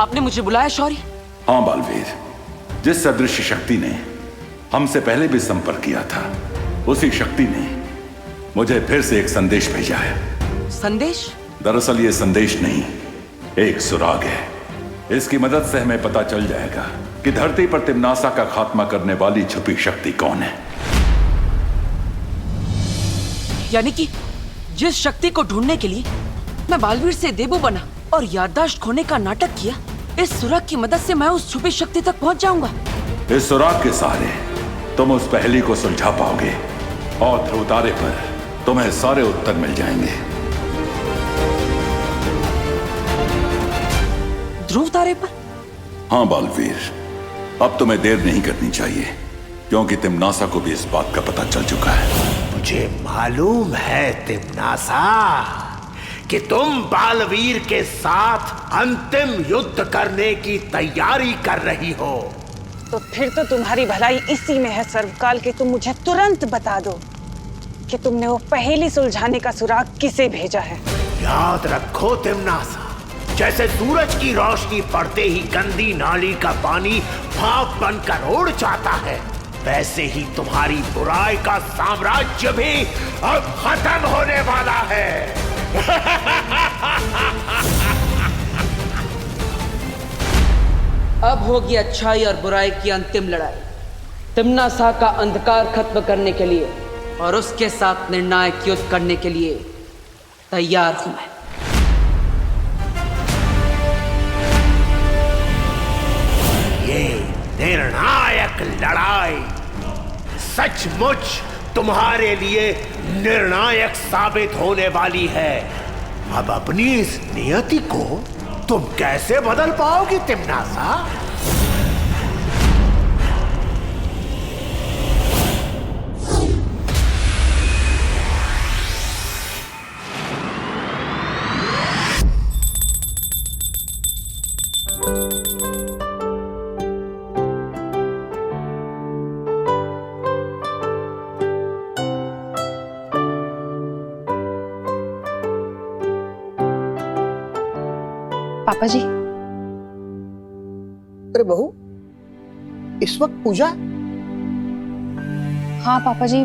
आपने मुझे बुलाया शौर्य? हाँ बालवीर, जिस सदृश शक्ति ने हमसे पहले भी संपर्क किया था, उसी शक्ति ने मुझे फिर से एक संदेश भेजा है। संदेश? दरअसल ये संदेश नहीं, एक सुराग है। इसकी मदद से हमें पता चल जाएगा कि धरती पर तिम्नासा का खात्मा करने वाली छुपी शक्ति कौन है। यानी कि जिस शक्ति को ढूंढने के लिए मैं बालवीर से देबू बना और याददाश्त खोने का नाटक किया, इस सुराग की मदद से मैं उस छुपी शक्ति तक पहुंच जाऊंगा। इस सुराग के सहारे तुम उस पहेली को सुलझा पाओगे और ध्रुव तारे पर तुम्हें सारे उत्तर मिल जाएंगे। ध्रुव तारे पर? हाँ बालवीर, अब तुम्हें देर नहीं करनी चाहिए, क्योंकि तिम्नासा को भी इस बात का पता चल चुका है। मुझे मालूम है तिम्नासा, कि तुम बालवीर के साथ अंतिम युद्ध करने की तैयारी कर रही हो। तो फिर तो तुम्हारी भलाई इसी में है सर्वकाल कि तुम मुझे तुरंत बता दो कि तुमने वो पहेली सुलझाने का सुराग किसे भेजा है। याद रखो तिम्नासा, जैसे सूरज की रोशनी पड़ते ही गंदी नाली का पानी भाप बनकर उड़ जाता है, वैसे ही तुम्हारी बुराई का साम्राज्य भी अब खत्म होने वाला है। अब होगी अच्छाई और बुराई की अंतिम लड़ाई। तिम्नासा का अंधकार खत्म करने के लिए और उसके साथ निर्णायक युद्ध करने के लिए तैयार हूं मैं। ये निर्णायक लड़ाई सचमुच तुम्हारे लिए निर्णायक साबित होने वाली है। अब अपनी इस नियति को तुम कैसे बदल पाओगी तिम्नासा? पापा जी। अरे बहू, इस वक्त पूजा? हाँ पापा जी,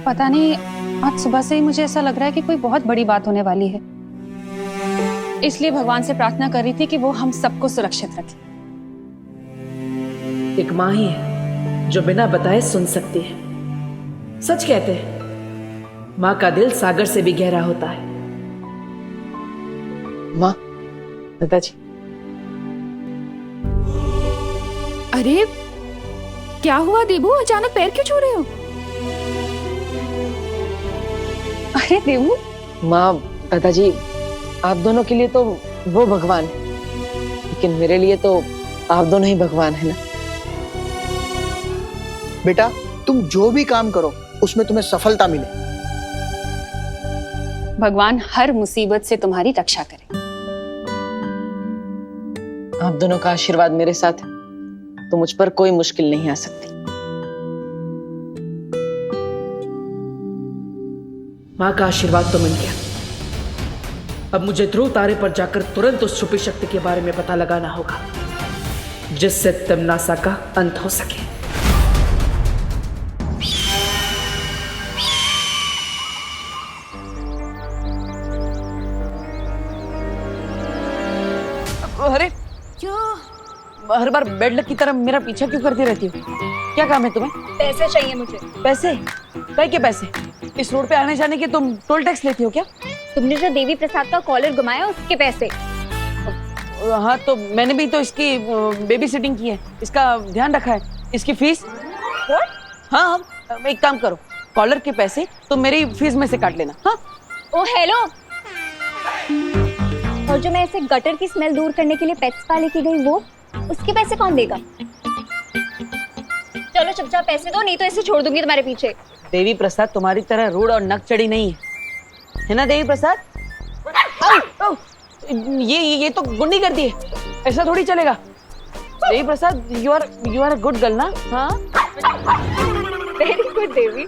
पता नहीं आज सुबह से ही मुझे ऐसा लग रहा है कि कोई बहुत बड़ी बात होने वाली है, इसलिए भगवान से प्रार्थना कर रही थी कि वो हम सबको सुरक्षित रखे। एक माँ ही है जो बिना बताए सुन सकती है। सच कहते हैं माँ का दिल सागर से भी गहरा होता है। माँ, दादाजी। अरे क्या हुआ देबू, अचानक पैर क्यों छू रहे हो? अरे देबू। माँ, दादाजी, आप दोनों के लिए तो वो भगवान है, लेकिन मेरे लिए तो आप दोनों ही भगवान है ना। बेटा, तुम जो भी काम करो उसमें तुम्हें सफलता मिले। भगवान हर मुसीबत से तुम्हारी रक्षा करे। आप दोनों का आशीर्वाद मेरे साथ है तो मुझ पर कोई मुश्किल नहीं आ सकती। माँ का आशीर्वाद तो मिल गया। अब मुझे ध्रुव तारे पर जाकर तुरंत उस छुपी शक्ति के बारे में पता लगाना होगा जिससे तिम्नासा का अंत हो सके। अरे क्यों हर बार बेड लक की तरह मेरा पीछा क्यों करती रहती हो? क्या काम है तुम्हें? पैसे चाहिए मुझे। पैसे? कई के पैसे? इस रोड पे आने जाने के तुम टोल टैक्स लेती हो क्या? तुमने जो देवी प्रसाद का कॉलर घुमाया उसके पैसे। हाँ, तो मैंने भी तो इसकी बेबी सिटिंग की है, इसका ध्यान रखा है। इसकी फीस? हाँ, एक काम करो, कॉलर के पैसे तुम मेरी फीस में से काट लेना। हाँ। ओ हेलो, और जो मैं ऐसे गटर की स्मेल दूर करने के लिए पेट स्पा लेके गई वो, उसके पैसे कौन देगा? चलो चुपचाप पैसे दो, नहीं तो ऐसे छोड़ दूंगी तुम्हारे पीछे। देवी प्रसाद तुम्हारी तरह रूड और नक चढ़ी नहीं है ना देवी प्रसाद? ये तो गुंडी करती है, ऐसा थोड़ी चलेगा। Devi Prasad, you are good girl ना? हाँ, वेरी गुड देवी।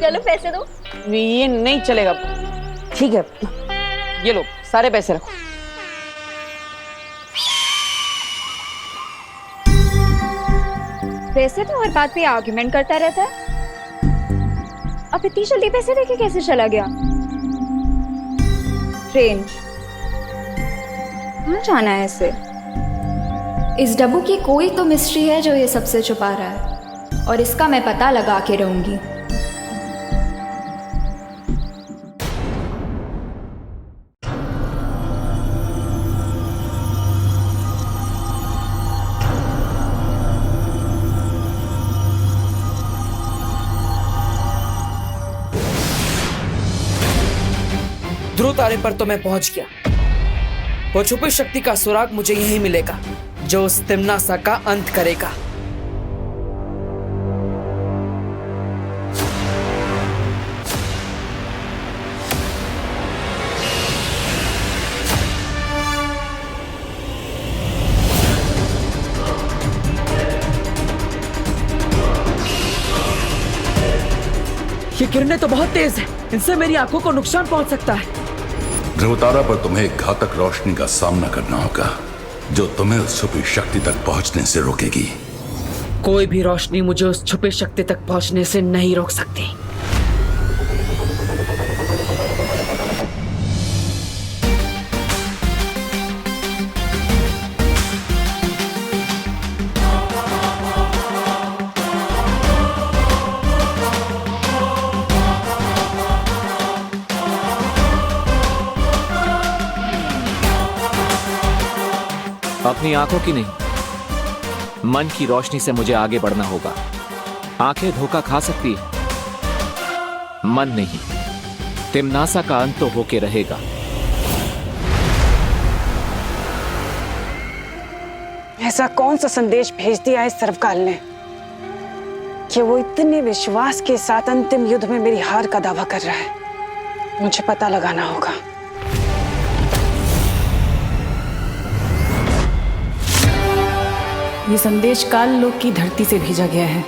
चलो पैसे दो। ये नहीं चलेगा। ठीक है, ये लो सारे पैसे रखो। वैसे तो हर बात पे आर्गुमेंट करता रहता है, अब इतनी जल्दी पैसे देके कैसे चला गया? ट्रेन कहाँ जाना है इसे? इस डब्बू की कोई तो मिस्ट्री है जो ये सबसे छुपा रहा है, और इसका मैं पता लगा के रहूंगी। ध्रुव तारे पर तो मैं पहुंच गया। वो छुपी शक्ति का सुराग मुझे यहीं मिलेगा जो उस तिम्नासा का अंत करेगा। किरणें तो बहुत तेज हैं। इनसे मेरी आंखों को नुकसान पहुंच सकता है। ध्रुवतारा पर तुम्हें एक घातक रोशनी का सामना करना होगा जो तुम्हें उस छुपी शक्ति तक पहुंचने से रोकेगी। कोई भी रोशनी मुझे उस छुपी शक्ति तक पहुंचने से नहीं रोक सकती। अपनी आंखों की नहीं, मन की रोशनी से मुझे आगे बढ़ना होगा। आंखें धोखा खा सकती है, मन नहीं। तिम्नासा का अंत तो होके रहेगा। ऐसा कौन सा संदेश भेज दिया है सर्वकाल ने कि वो इतने विश्वास के साथ अंतिम युद्ध में मेरी हार का दावा कर रहा है? मुझे पता लगाना होगा। ये संदेश काल लोक की धरती से भेजा गया है,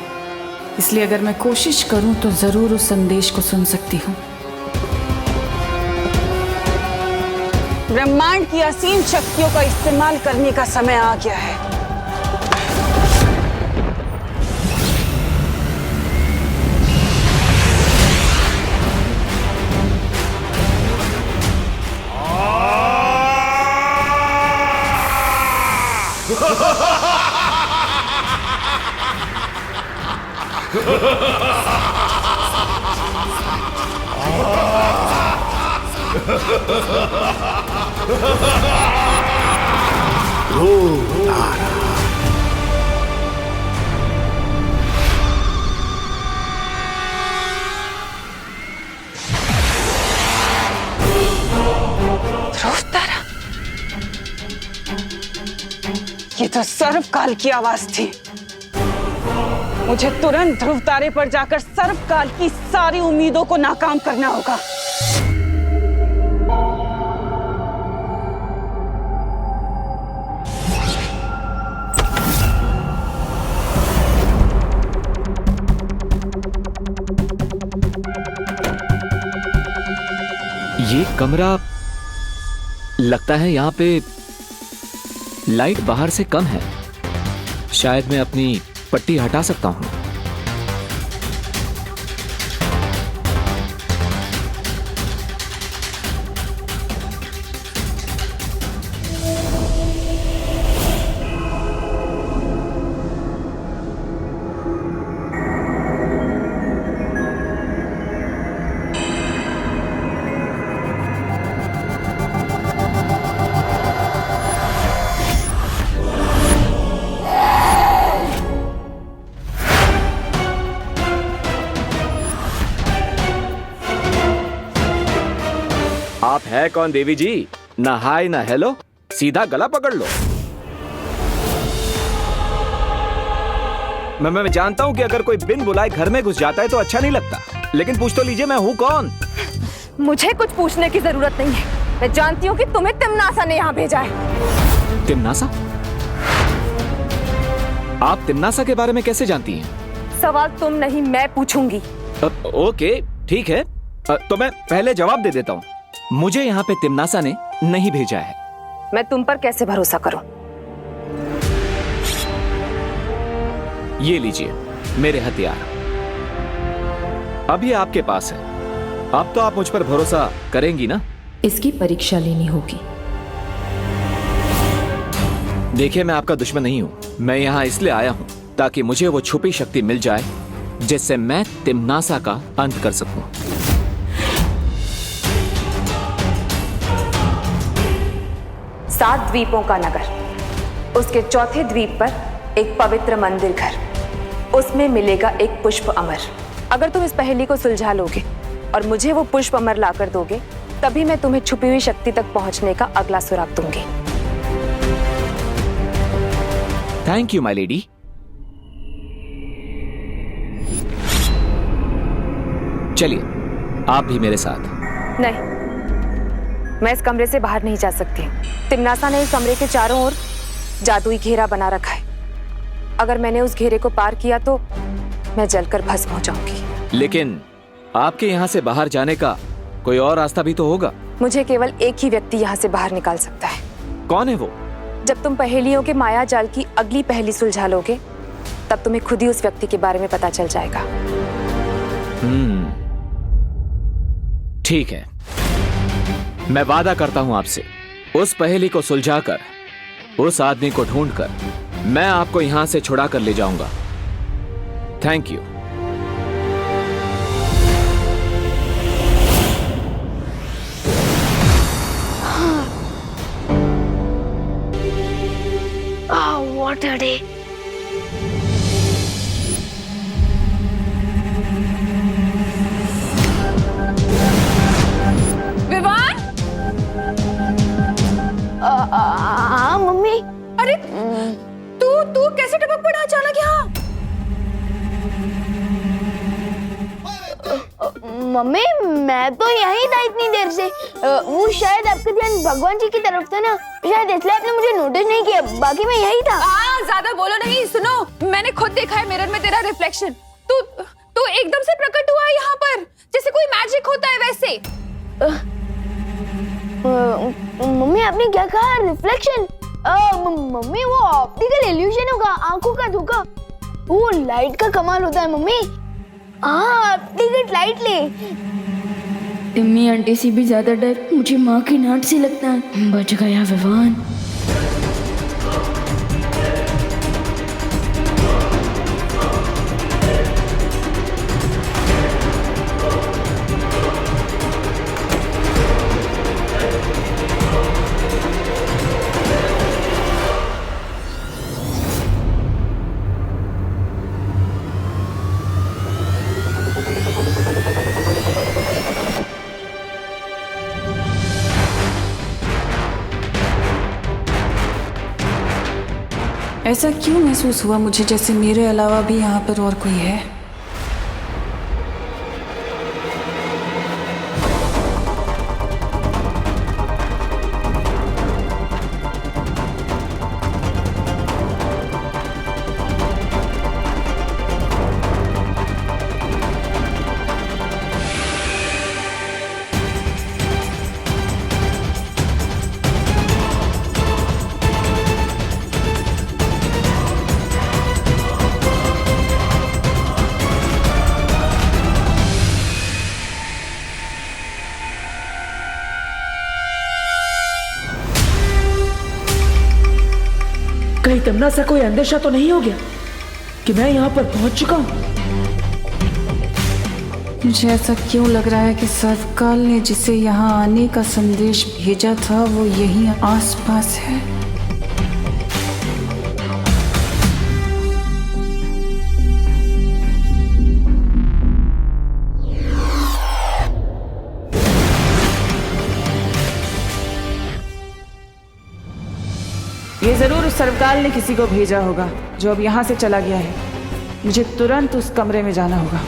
इसलिए अगर मैं कोशिश करूं तो जरूर उस संदेश को सुन सकती हूँ। ब्रह्मांड की असीम शक्तियों का इस्तेमाल करने का समय आ गया है। ध्रुवतारा, ये तो सर्वकाल की आवाज थी। मुझे तुरंत ध्रुव तारे पर जाकर सर्वकाल की सारी उम्मीदों को नाकाम करना होगा। ये कमरा लगता है यहाँ पे लाइट बाहर से कम है। शायद मैं अपनी पट्टी हटा सकता हूं। आप है कौन देवी जी? ना हाय ना हेलो, सीधा गला पकड़ लो। मैं जानता हूं कि अगर कोई बिन बुलाए घर में घुस जाता है तो अच्छा नहीं लगता, लेकिन पूछ तो लीजिए मैं हूं कौन। मुझे कुछ पूछने की जरूरत नहीं है। मैं जानती हूँ कि तुम्हें तिम्नासा ने यहाँ भेजा है। तिम्नासा? आप तिम्नासा के बारे में कैसे जानती हैं? सवाल तुम नहीं मैं पूछूंगी। ओके ठीक है, तो मैं पहले जवाब दे देता हूँ। मुझे यहाँ पे तिम्नासा ने नहीं भेजा है। मैं तुम पर कैसे भरोसा करूं? ये लीजिए मेरे हथियार, अभी आपके पास है। अब तो आप मुझ पर भरोसा करेंगी ना? इसकी परीक्षा लेनी होगी। देखिए मैं आपका दुश्मन नहीं हूँ। मैं यहाँ इसलिए आया हूँ ताकि मुझे वो छुपी शक्ति मिल जाए जिससे मैं तिम्नासा का अंत कर सकूं। सात द्वीपों का नगर, उसके चौथे द्वीप पर एक पवित्र मंदिर घर, उसमें मिलेगा एक पुष्प अमर। अगर तुम इस पहेली को सुलझा लोगे और मुझे वो पुष्प अमर लाकर दोगे, तभी मैं तुम्हें छुपी हुई शक्ति तक पहुंचने का अगला सुराग दूंगी। Thank you my lady. चलिए आप भी मेरे साथ। नहीं, मैं इस कमरे से बाहर नहीं जा सकती। तिम्नासा ने इस कमरे के चारों ओर जादुई घेरा बना रखा है। अगर मैंने उस घेरे को पार किया तो मैं जलकर भस्म हो जाऊंगी। लेकिन आपके यहाँ से बाहर जाने का कोई और रास्ता भी तो होगा। मुझे केवल एक ही व्यक्ति यहाँ से बाहर निकाल सकता है। कौन है वो? जब तुम पहेलियों के माया जाल की अगली पहेली सुलझा लोगे, तब तुम्हें खुद ही उस व्यक्ति के बारे में पता चल जाएगा। ठीक है, मैं वादा करता हूं आपसे, उस पहेली को सुलझाकर, उस आदमी को ढूंढकर मैं आपको यहां से छुड़ा कर ले जाऊंगा। Thank you. What a day. Vivaan? हाँ मम्मी। अरे तू कैसे टपक पड़ा अचानक यहाँ? मम्मी मैं तो यहीं था इतनी देर से। वो शायद आपका ध्यान भगवान जी की तरफ था ना, शायद इसलिए आपने मुझे नोटिस नहीं किया। बाकी मैं यहीं था। ज्यादा बोलो नहीं। सुनो, मैंने खुद देखा है मिरर में तेरा रिफ्लेक्शन। तू एकदम से प्रकट हुआ है यहाँ पर, जैसे कोई मैजिक होता है वैसे। मम्मी आपने क्या कहा? रिफ्लेक्शन? मम्मी वो ऑप्टिकल इल्यूशन होगा, आंखों का धोखा। वो लाइट का कमाल होता है मम्मी। हाँ, टिकट लाइट ले। टिम्मी आंटी से भी ज्यादा डर मुझे माँ की डांट से लगता है। बच गया विवान। ऐसा क्यों महसूस हुआ मुझे जैसे मेरे अलावा भी यहाँ पर और कोई है? कहीं तमन्ना सा कोई अंदेशा तो नहीं हो गया कि मैं यहाँ पर पहुंच चुका हूँ? मुझे ऐसा क्यों लग रहा है कि सर्वकाल ने जिसे यहाँ आने का संदेश भेजा था वो यहीं आसपास है। ये जरूर उस सर्वकाल ने किसी को भेजा होगा जो अब यहाँ से चला गया है। मुझे तुरंत उस कमरे में जाना होगा।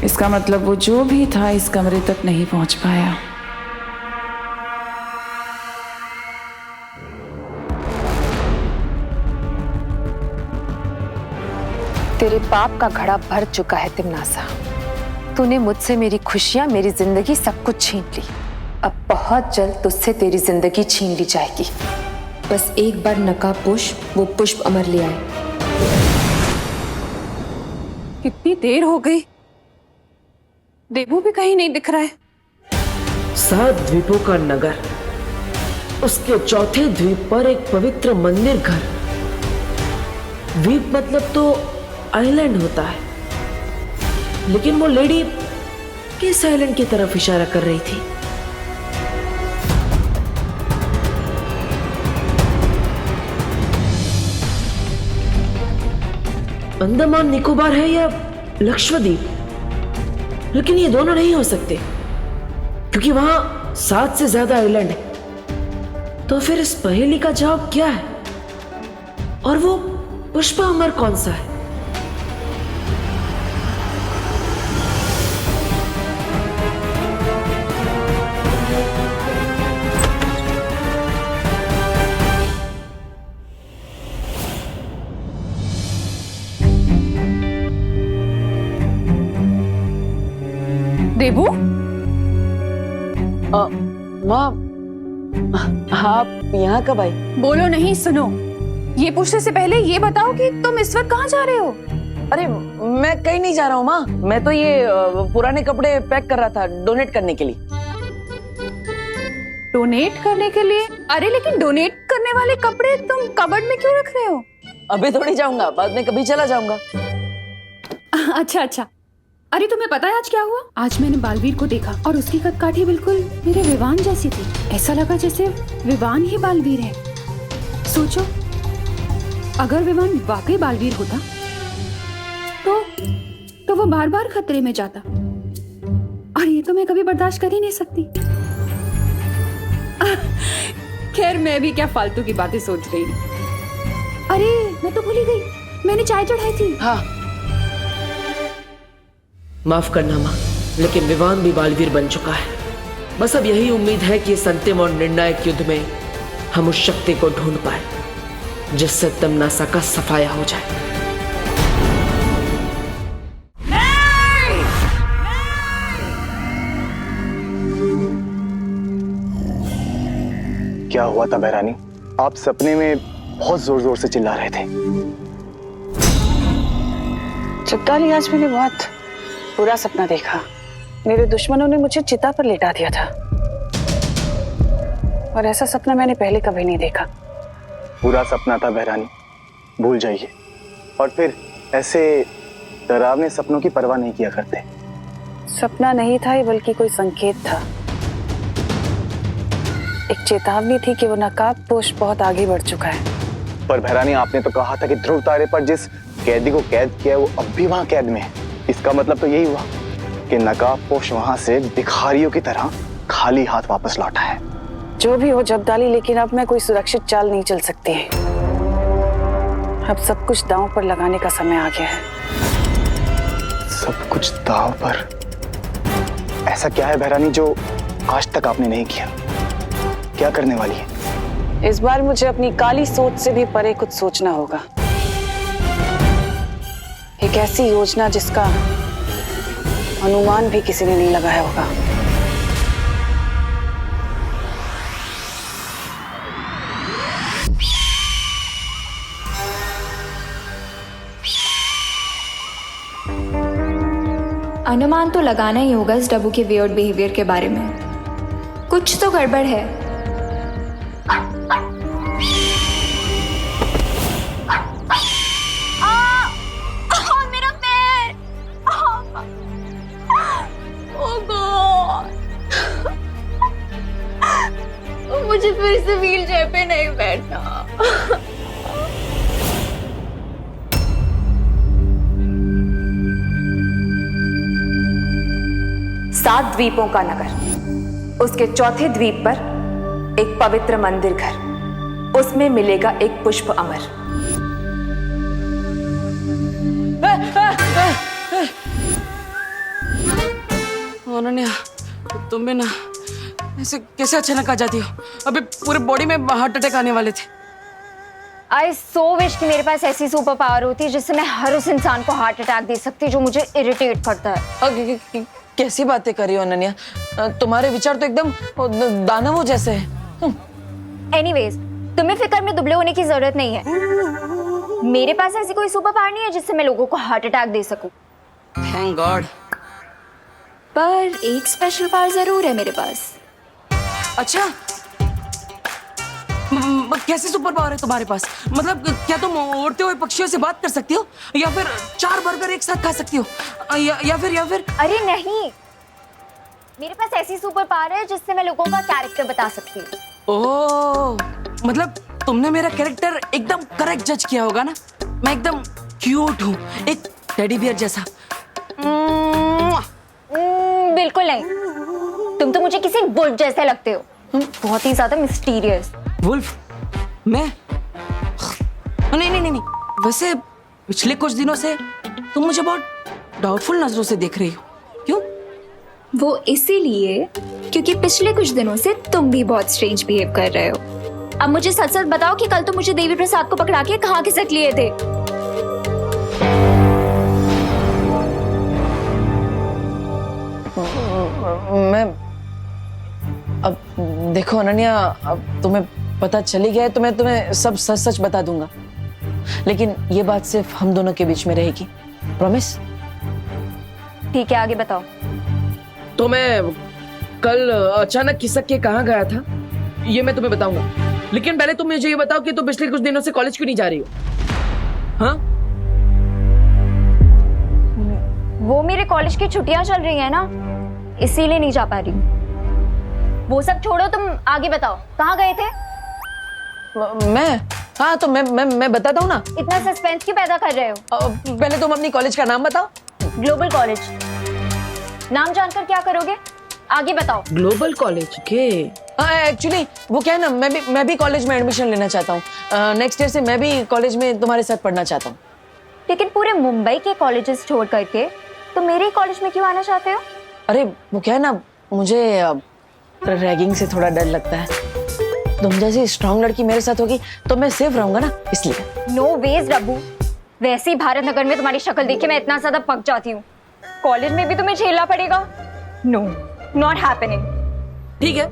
इसका मतलब वो जो भी था इस कमरे तक नहीं पहुंच पाया। तेरे पाप का घड़ा भर चुका है तिमनासा। तूने मुझसे मेरी खुशियां, मेरी जिंदगी सब कुछ छीन ली। अब बहुत जल्द तुझसे तेरी जिंदगी छीन ली जाएगी। बस एक बार नकाबपोश वो पुष्प अमर ले आए। कितनी देर हो गई, देवू भी कहीं नहीं दिख रहा है। 7 द्वीपों का नगर, उसके चौथे द्वीप पर एक पवित्र मंदिर घर। द्वीप मतलब तो आइलैंड होता है, लेकिन वो लेडी किस आइलैंड की तरफ इशारा कर रही थी? अंडमान निकोबार है या लक्षद्वीप? लेकिन ये दोनों नहीं हो सकते क्योंकि वहां 7 से ज्यादा आइलैंड है। तो फिर इस पहेली का जवाब क्या है? और वो पुष्पा अमर कौन सा है? देबू, माँ आप यहाँ कब आई? बोलो नहीं, सुनो। ये पूछने से पहले ये बताओ कि तुम इस वक्त कहाँ जा रहे हो? अरे मैं कहीं नहीं जा रहा हूँ माँ, मैं तो ये पुराने कपड़े पैक कर रहा था डोनेट करने के लिए। डोनेट करने के लिए? अरे लेकिन डोनेट करने वाले कपड़े तुम कबर्ड में क्यों रख रहे हो? अभी थोड़ी जाऊंगा, बाद में कभी चला जाऊंगा। अच्छा अच्छा। अरे तुम्हें पता है आज क्या हुआ? आज मैंने बालवीर को देखा और उसकी कदकाठी बिल्कुल मेरे विवान जैसी थी। ऐसा लगा जैसे विवान ही बालवीर है। सोचो, अगर विवान वाकई बालवीर होता तो वो बार बार खतरे में जाता, और ये तो मैं कभी बर्दाश्त कर ही नहीं सकती। खैर मैं भी क्या फालतू की बातें सोच रही हूँ। अरे मैं तो भूल ही गई, मैंने चाय चढ़ाई थी। हाँ माफ करना माँ, लेकिन विवान भी बालवीर बन चुका है। बस अब यही उम्मीद है कि इस अंतिम और निर्णायक युद्ध में हम उस शक्ति को ढूंढ पाए जिससे तमनासा का सफाया हो जाए। क्या हुआ था बहरानी? आप सपने में बहुत जोर जोर से चिल्ला रहे थे। चित्ताली, आज मैंने बहुत बुरा सपना देखा। मेरे दुश्मनों ने मुझे चिता पर लेटा दिया था, और ऐसा सपना मैंने पहले कभी नहीं देखा। पूरा सपना था बहरानी, भूल जाइए। और फिर ऐसे डरावने सपनों की परवाह नहीं किया करते। सपना नहीं था ये, बल्कि कोई संकेत था। एक चेतावनी थी कि वो नकाबपोश बहुत आगे बढ़ चुका है। पर बहरानी, आपने तो कहा था कि ध्रुव तारे पर जिस कैदी को कैद किया है वो अब भी वहां कैद में है। इसका मतलब तो यही हुआ कि नकाबपोश वहां से भिखारियों की तरह खाली हाथ वापस लौटा है। जो भी हो जब्दाली, लेकिन अब मैं कोई सुरक्षित चाल नहीं चल सकती। अब सब कुछ दांव पर लगाने का समय आ गया है। सब कुछ दांव पर? ऐसा क्या है बहरानी जो आज तक आपने नहीं किया? क्या करने वाली है? इस बार मुझे अपनी काली सोच से भी परे कुछ सोचना होगा। एक ऐसी योजना जिसका अनुमान भी किसी ने नहीं लगाया होगा। अनुमान तो लगाना ही होगा इस डब्बू के वियर्ड बिहेवियर के बारे में। कुछ तो गड़बड़ है। मेरा पैर! ओह गॉड! मुझे फिर से व्हील चेयर पे नहीं बैठना। सात द्वीपों का नगर, उसके चौथे द्वीप पर एक पवित्र मंदिर घर, उसमें मिलेगा एक पुष्प अमर। अनन्या, तुम भी ना ऐसे कैसे अचानक आ जाती हो? अभी पूरे बॉडी में हार्ट अटैक आने वाले थे। आई सो विश कि मेरे पास ऐसी सुपर पावर होती जिससे मैं हर उस इंसान को हार्ट अटैक दे सकती जो मुझे इरिटेट करता है। कैसी बातें कर रही हो अनन्या? तुम्हारे विचार तो एकदम दानवों जैसे हैं। एनीवेज, तुम्हें फिक्र में दुबले होने की जरूरत नहीं है। मेरे पास ऐसी कोई सुपर पावर नहीं है जिससे मैं लोगों को हार्ट अटैक दे सकूं। Thank God. पर एक स्पेशल पावर जरूर है मेरे पास। अच्छा, कैसे सुपर पावर है तुम्हारे पास? मतलब क्या तुम उड़ते हुए पक्षियों से बात कर सकती हो, या फिर 4 बर्गर एक साथ खा सकती हो, या फिर अरे नहीं, मेरे पास ऐसी सुपर पावर है जिससे मैं लोगों का कैरेक्टर बता सकती हूँ। ओह, मतलब तुमने मेरा कैरेक्टर एकदम करेक्ट जज किया होगा ना? मैं एकदम क्यूट हूँ, एक टेडी बियर जैसा। बिल्कुल नहीं, तुम तो मुझे किसी वुल्फ जैसे लगते हो, बहुत ही ज्यादा मिस्टीरियस। वुल्फ? मैं? नहीं नहीं नहीं नहीं, वैसे पिछले कुछ दिनों से तुम मुझे बहुत डाउटफुल नजरों से देख रही हो, क्यों? वो इसीलिए क्योंकि पिछले कुछ दिनों से तुम भी बहुत स्ट्रेंज बिहेव कर रहे हो। अब मुझे सच सच बताओ कि कल तुम मुझे देवी प्रसाद को पकड़ा के कहाँ खिसक लिए थे? मैं अब देखो अनन्या, अब तुम्हें पता चली गया है तो मैं तुम्हें सब सच सच बता दूंगा, लेकिन ये बात सिर्फ हम दोनों के बीच में रहेगी, प्रॉमिस? ठीक है, आगे बताओ। तो मैं कल अचानक खिसक के कहाँ गया था ये मैं तुम्हें बताऊंगा, लेकिन पहले तुम मुझे ये बताओ कि तुम पिछले कुछ दिनों से कॉलेज क्यों नहीं जा रही हो? हाँ? वो मेरे कॉलेज की छुट्टियां चल रही है ना, इसीलिए नहीं जा पा रही हूँ। वो सब छोड़ो, तुम आगे बताओ, कहाँ गए थे? मैं? हाँ तो मैं बताता हूँ ना। इतना सस्पेंस क्यों पैदा कर रहे हो? पहले तुम अपनी कॉलेज का नाम बताओ। Global college. नाम जानकर क्या करोगे? आगे बताओ। ग्लोबल कॉलेज के? एक्चुअली वो क्या है ना, मैं भी कॉलेज में एडमिशन लेना चाहता हूँ। नेक्स्ट ईयर से मैं भी कॉलेज में तुम्हारे साथ पढ़ना चाहता हूँ। लेकिन पूरे मुंबई के कॉलेजेस छोड़ करके तुम मेरे ही कॉलेज में क्यों आना चाहते हो? अरे वो क्या है ना, मुझे रैगिंग से थोड़ा डर लगता है। तुम जैसी स्ट्रांग लड़की मेरे साथ होगी तो मैं सेफ रहूंगा ना, इसलिए। नो वेज रब्बू, वैसे ही भारत नगर में तुम्हारी शक्ल देख के मैं इतना ज्यादा पक जाती हूँ, कॉलेज में भी तुम्हें झेलना पड़ेगा। No, not happening. ठीक है,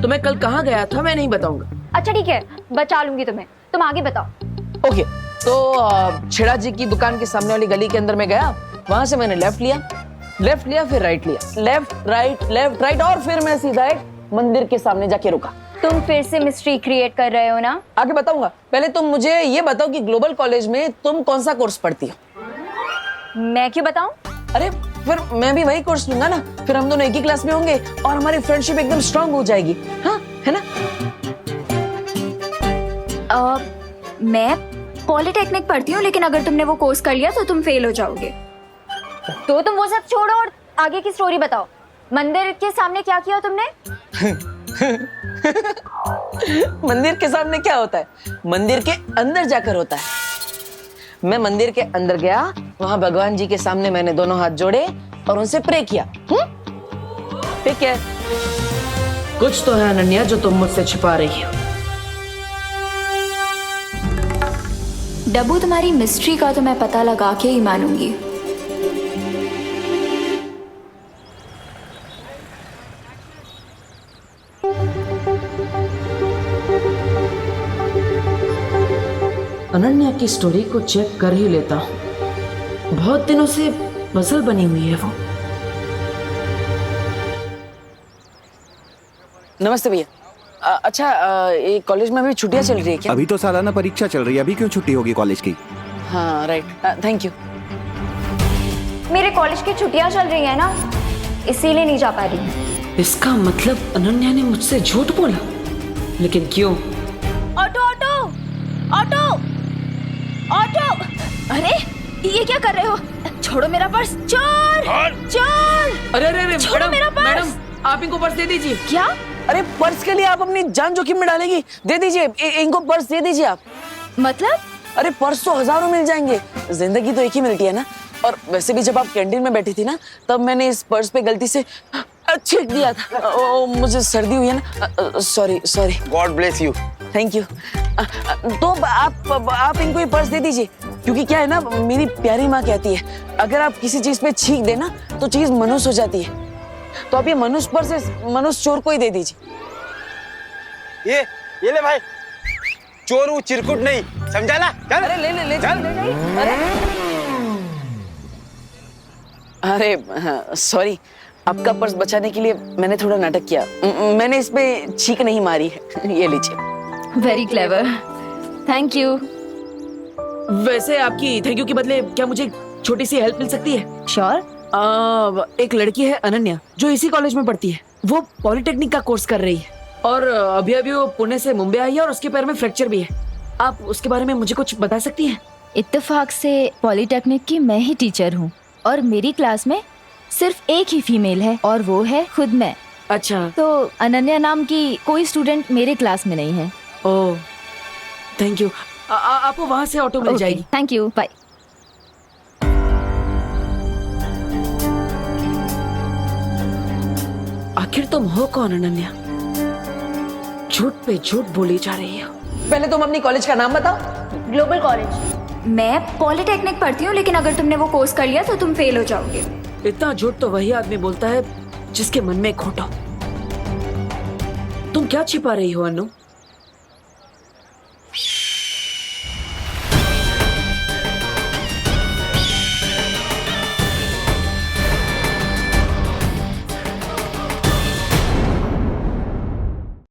तो मैं कल कहाँ गया था मैं नहीं बताऊंगा। अच्छा ठीक है, बचा लूंगी तुम्हें, तुम आगे बताओ। ओके, तो छेड़ा जी की दुकान के सामने वाली गली के अंदर में गया, वहां से मैंने लेफ्ट लिया फिर राइट लिया, लेफ्ट राइट और फिर मैं सीधा एक मंदिर के सामने जाके रुका। तुम फिर से मिस्ट्री क्रिएट कर रहे हो ना? आगे बताऊंगा, पहले तुम मुझे ये बताओ कि ग्लोबल कॉलेज में तुम कौन सा कोर्स पढ़ती हो? मैं क्यों बताऊं? अरे फिर मैं भी वही कोर्स लूंगा ना, फिर हम दोनों एक ही क्लास में होंगे और हमारी फ्रेंडशिप एकदम स्ट्रांग हो जाएगी। हाँ, है ना? मैं पॉलिटेक्निक पढ़ती हूँ, लेकिन अगर तुमने वो कोर्स कर लिया तो तुम फेल हो जाओगे। तो तुम वो सब छोड़ो और आगे की स्टोरी बताओ। मंदिर के सामने क्या किया तुमने? मंदिर के सामने क्या होता है? मंदिर के अंदर जाकर होता है। मैं मंदिर के अंदर गया, वहां भगवान जी के सामने मैंने दोनों हाथ जोड़े और उनसे प्रे किया। ठीक है, कुछ तो है अनन्या जो तुम मुझसे छिपा रही हो। डब्बू, तुम्हारी मिस्ट्री का तो मैं पता लगा के ही मानूंगी। अनन्या की स्टोरी को चेक कर ही लेता हूँ, बहुत दिनों से पजल बनी हुई है वो। नमस्ते भैया। अच्छा, ये कॉलेज में अभी छुट्टियां चल रही है क्या? अभी तो सालाना परीक्षा चल रही है, अभी क्यों छुट्टी होगी कॉलेज की? हाँ राइट, थैंक यू। मेरे कॉलेज की छुट्टियां चल रही है ना, इसीलिए नहीं जा पा रही। इसका मतलब अनन्या ने मुझसे झूठ बोला, लेकिन क्यों? Auto auto auto auto! अरे ये क्या कर रहे हो? छोड़ो मेरा पर्स! चोर! चोर! अरे छोड़ो मेरा पर्स! मैडम आप इनको पर्स दे दीजिए। क्या? अरे पर्स के लिए आप अपनी जान जोखिम में डालेगी? दे दीजिए, इनको पर्स दे दीजिए आप। मतलब? अरे पर्स तो हजारों मिल जाएंगे, जिंदगी तो एक ही मिलती है ना। और वैसे भी जब आप कैंटीन में बैठी थी ना, तब मैंने इस पर्स पे गलती से छींक दिया था। मुझे सर्दी हुई है ना, sorry. God bless you. Thank you. तो आप इनको ये पर्स दे दीजिए, क्योंकि क्या है ना, मेरी प्यारी माँ कहती है अगर आप किसी चीज पे छींक देना तो चीज मनुष्य हो जाती है। तो आप ये मनुष्य पर्स मनुष्य चोर को ही दे दीजिए। ये ले भाई, चोर वो चिरकुट नहीं, समझा ना? चल। अरे ले चल। अरे सॉरी, आपका पर्स बचाने के लिए मैंने थोड़ा नाटक किया। मैंने इस पे छींक नहीं मारी है। ये लीजिए। Very clever, thank you. वैसे आपकी थैंक यू के बदले क्या मुझे छोटी सी हेल्प मिल सकती है? श्योर। एक लड़की है अनन्या, जो इसी कॉलेज में पढ़ती है। वो पॉलिटेक्निक का कोर्स कर रही है और अभी वो पुणे से मुंबई आई है और उसके पैर में फ्रैक्चर भी है। आप उसके बारे में मुझे कुछ बता सकती हैं? इत्तेफाक से पॉलिटेक्निक की मैं ही टीचर हूँ और मेरी क्लास में सिर्फ एक ही फीमेल है और वो है खुद मैं। अच्छा, तो अनन्या नाम की कोई स्टूडेंट मेरे क्लास में नहीं है। Oh thank you. आपको वहां से ऑटो मिल जाएगी। Thank you, bye. आखिर तुम हो कौन अनन्या? झूठ पे झूठ बोली जा रही हो। पहले तुम अपनी कॉलेज का नाम बताओ। Global college. मैं पॉलिटेक्निक पढ़ती हूँ, लेकिन अगर तुमने वो कोर्स कर लिया तो तुम फेल हो जाओगे। इतना झूठ तो वही आदमी बोलता है जिसके मन में खोटा। तुम क्या छिपा रही हो अनु?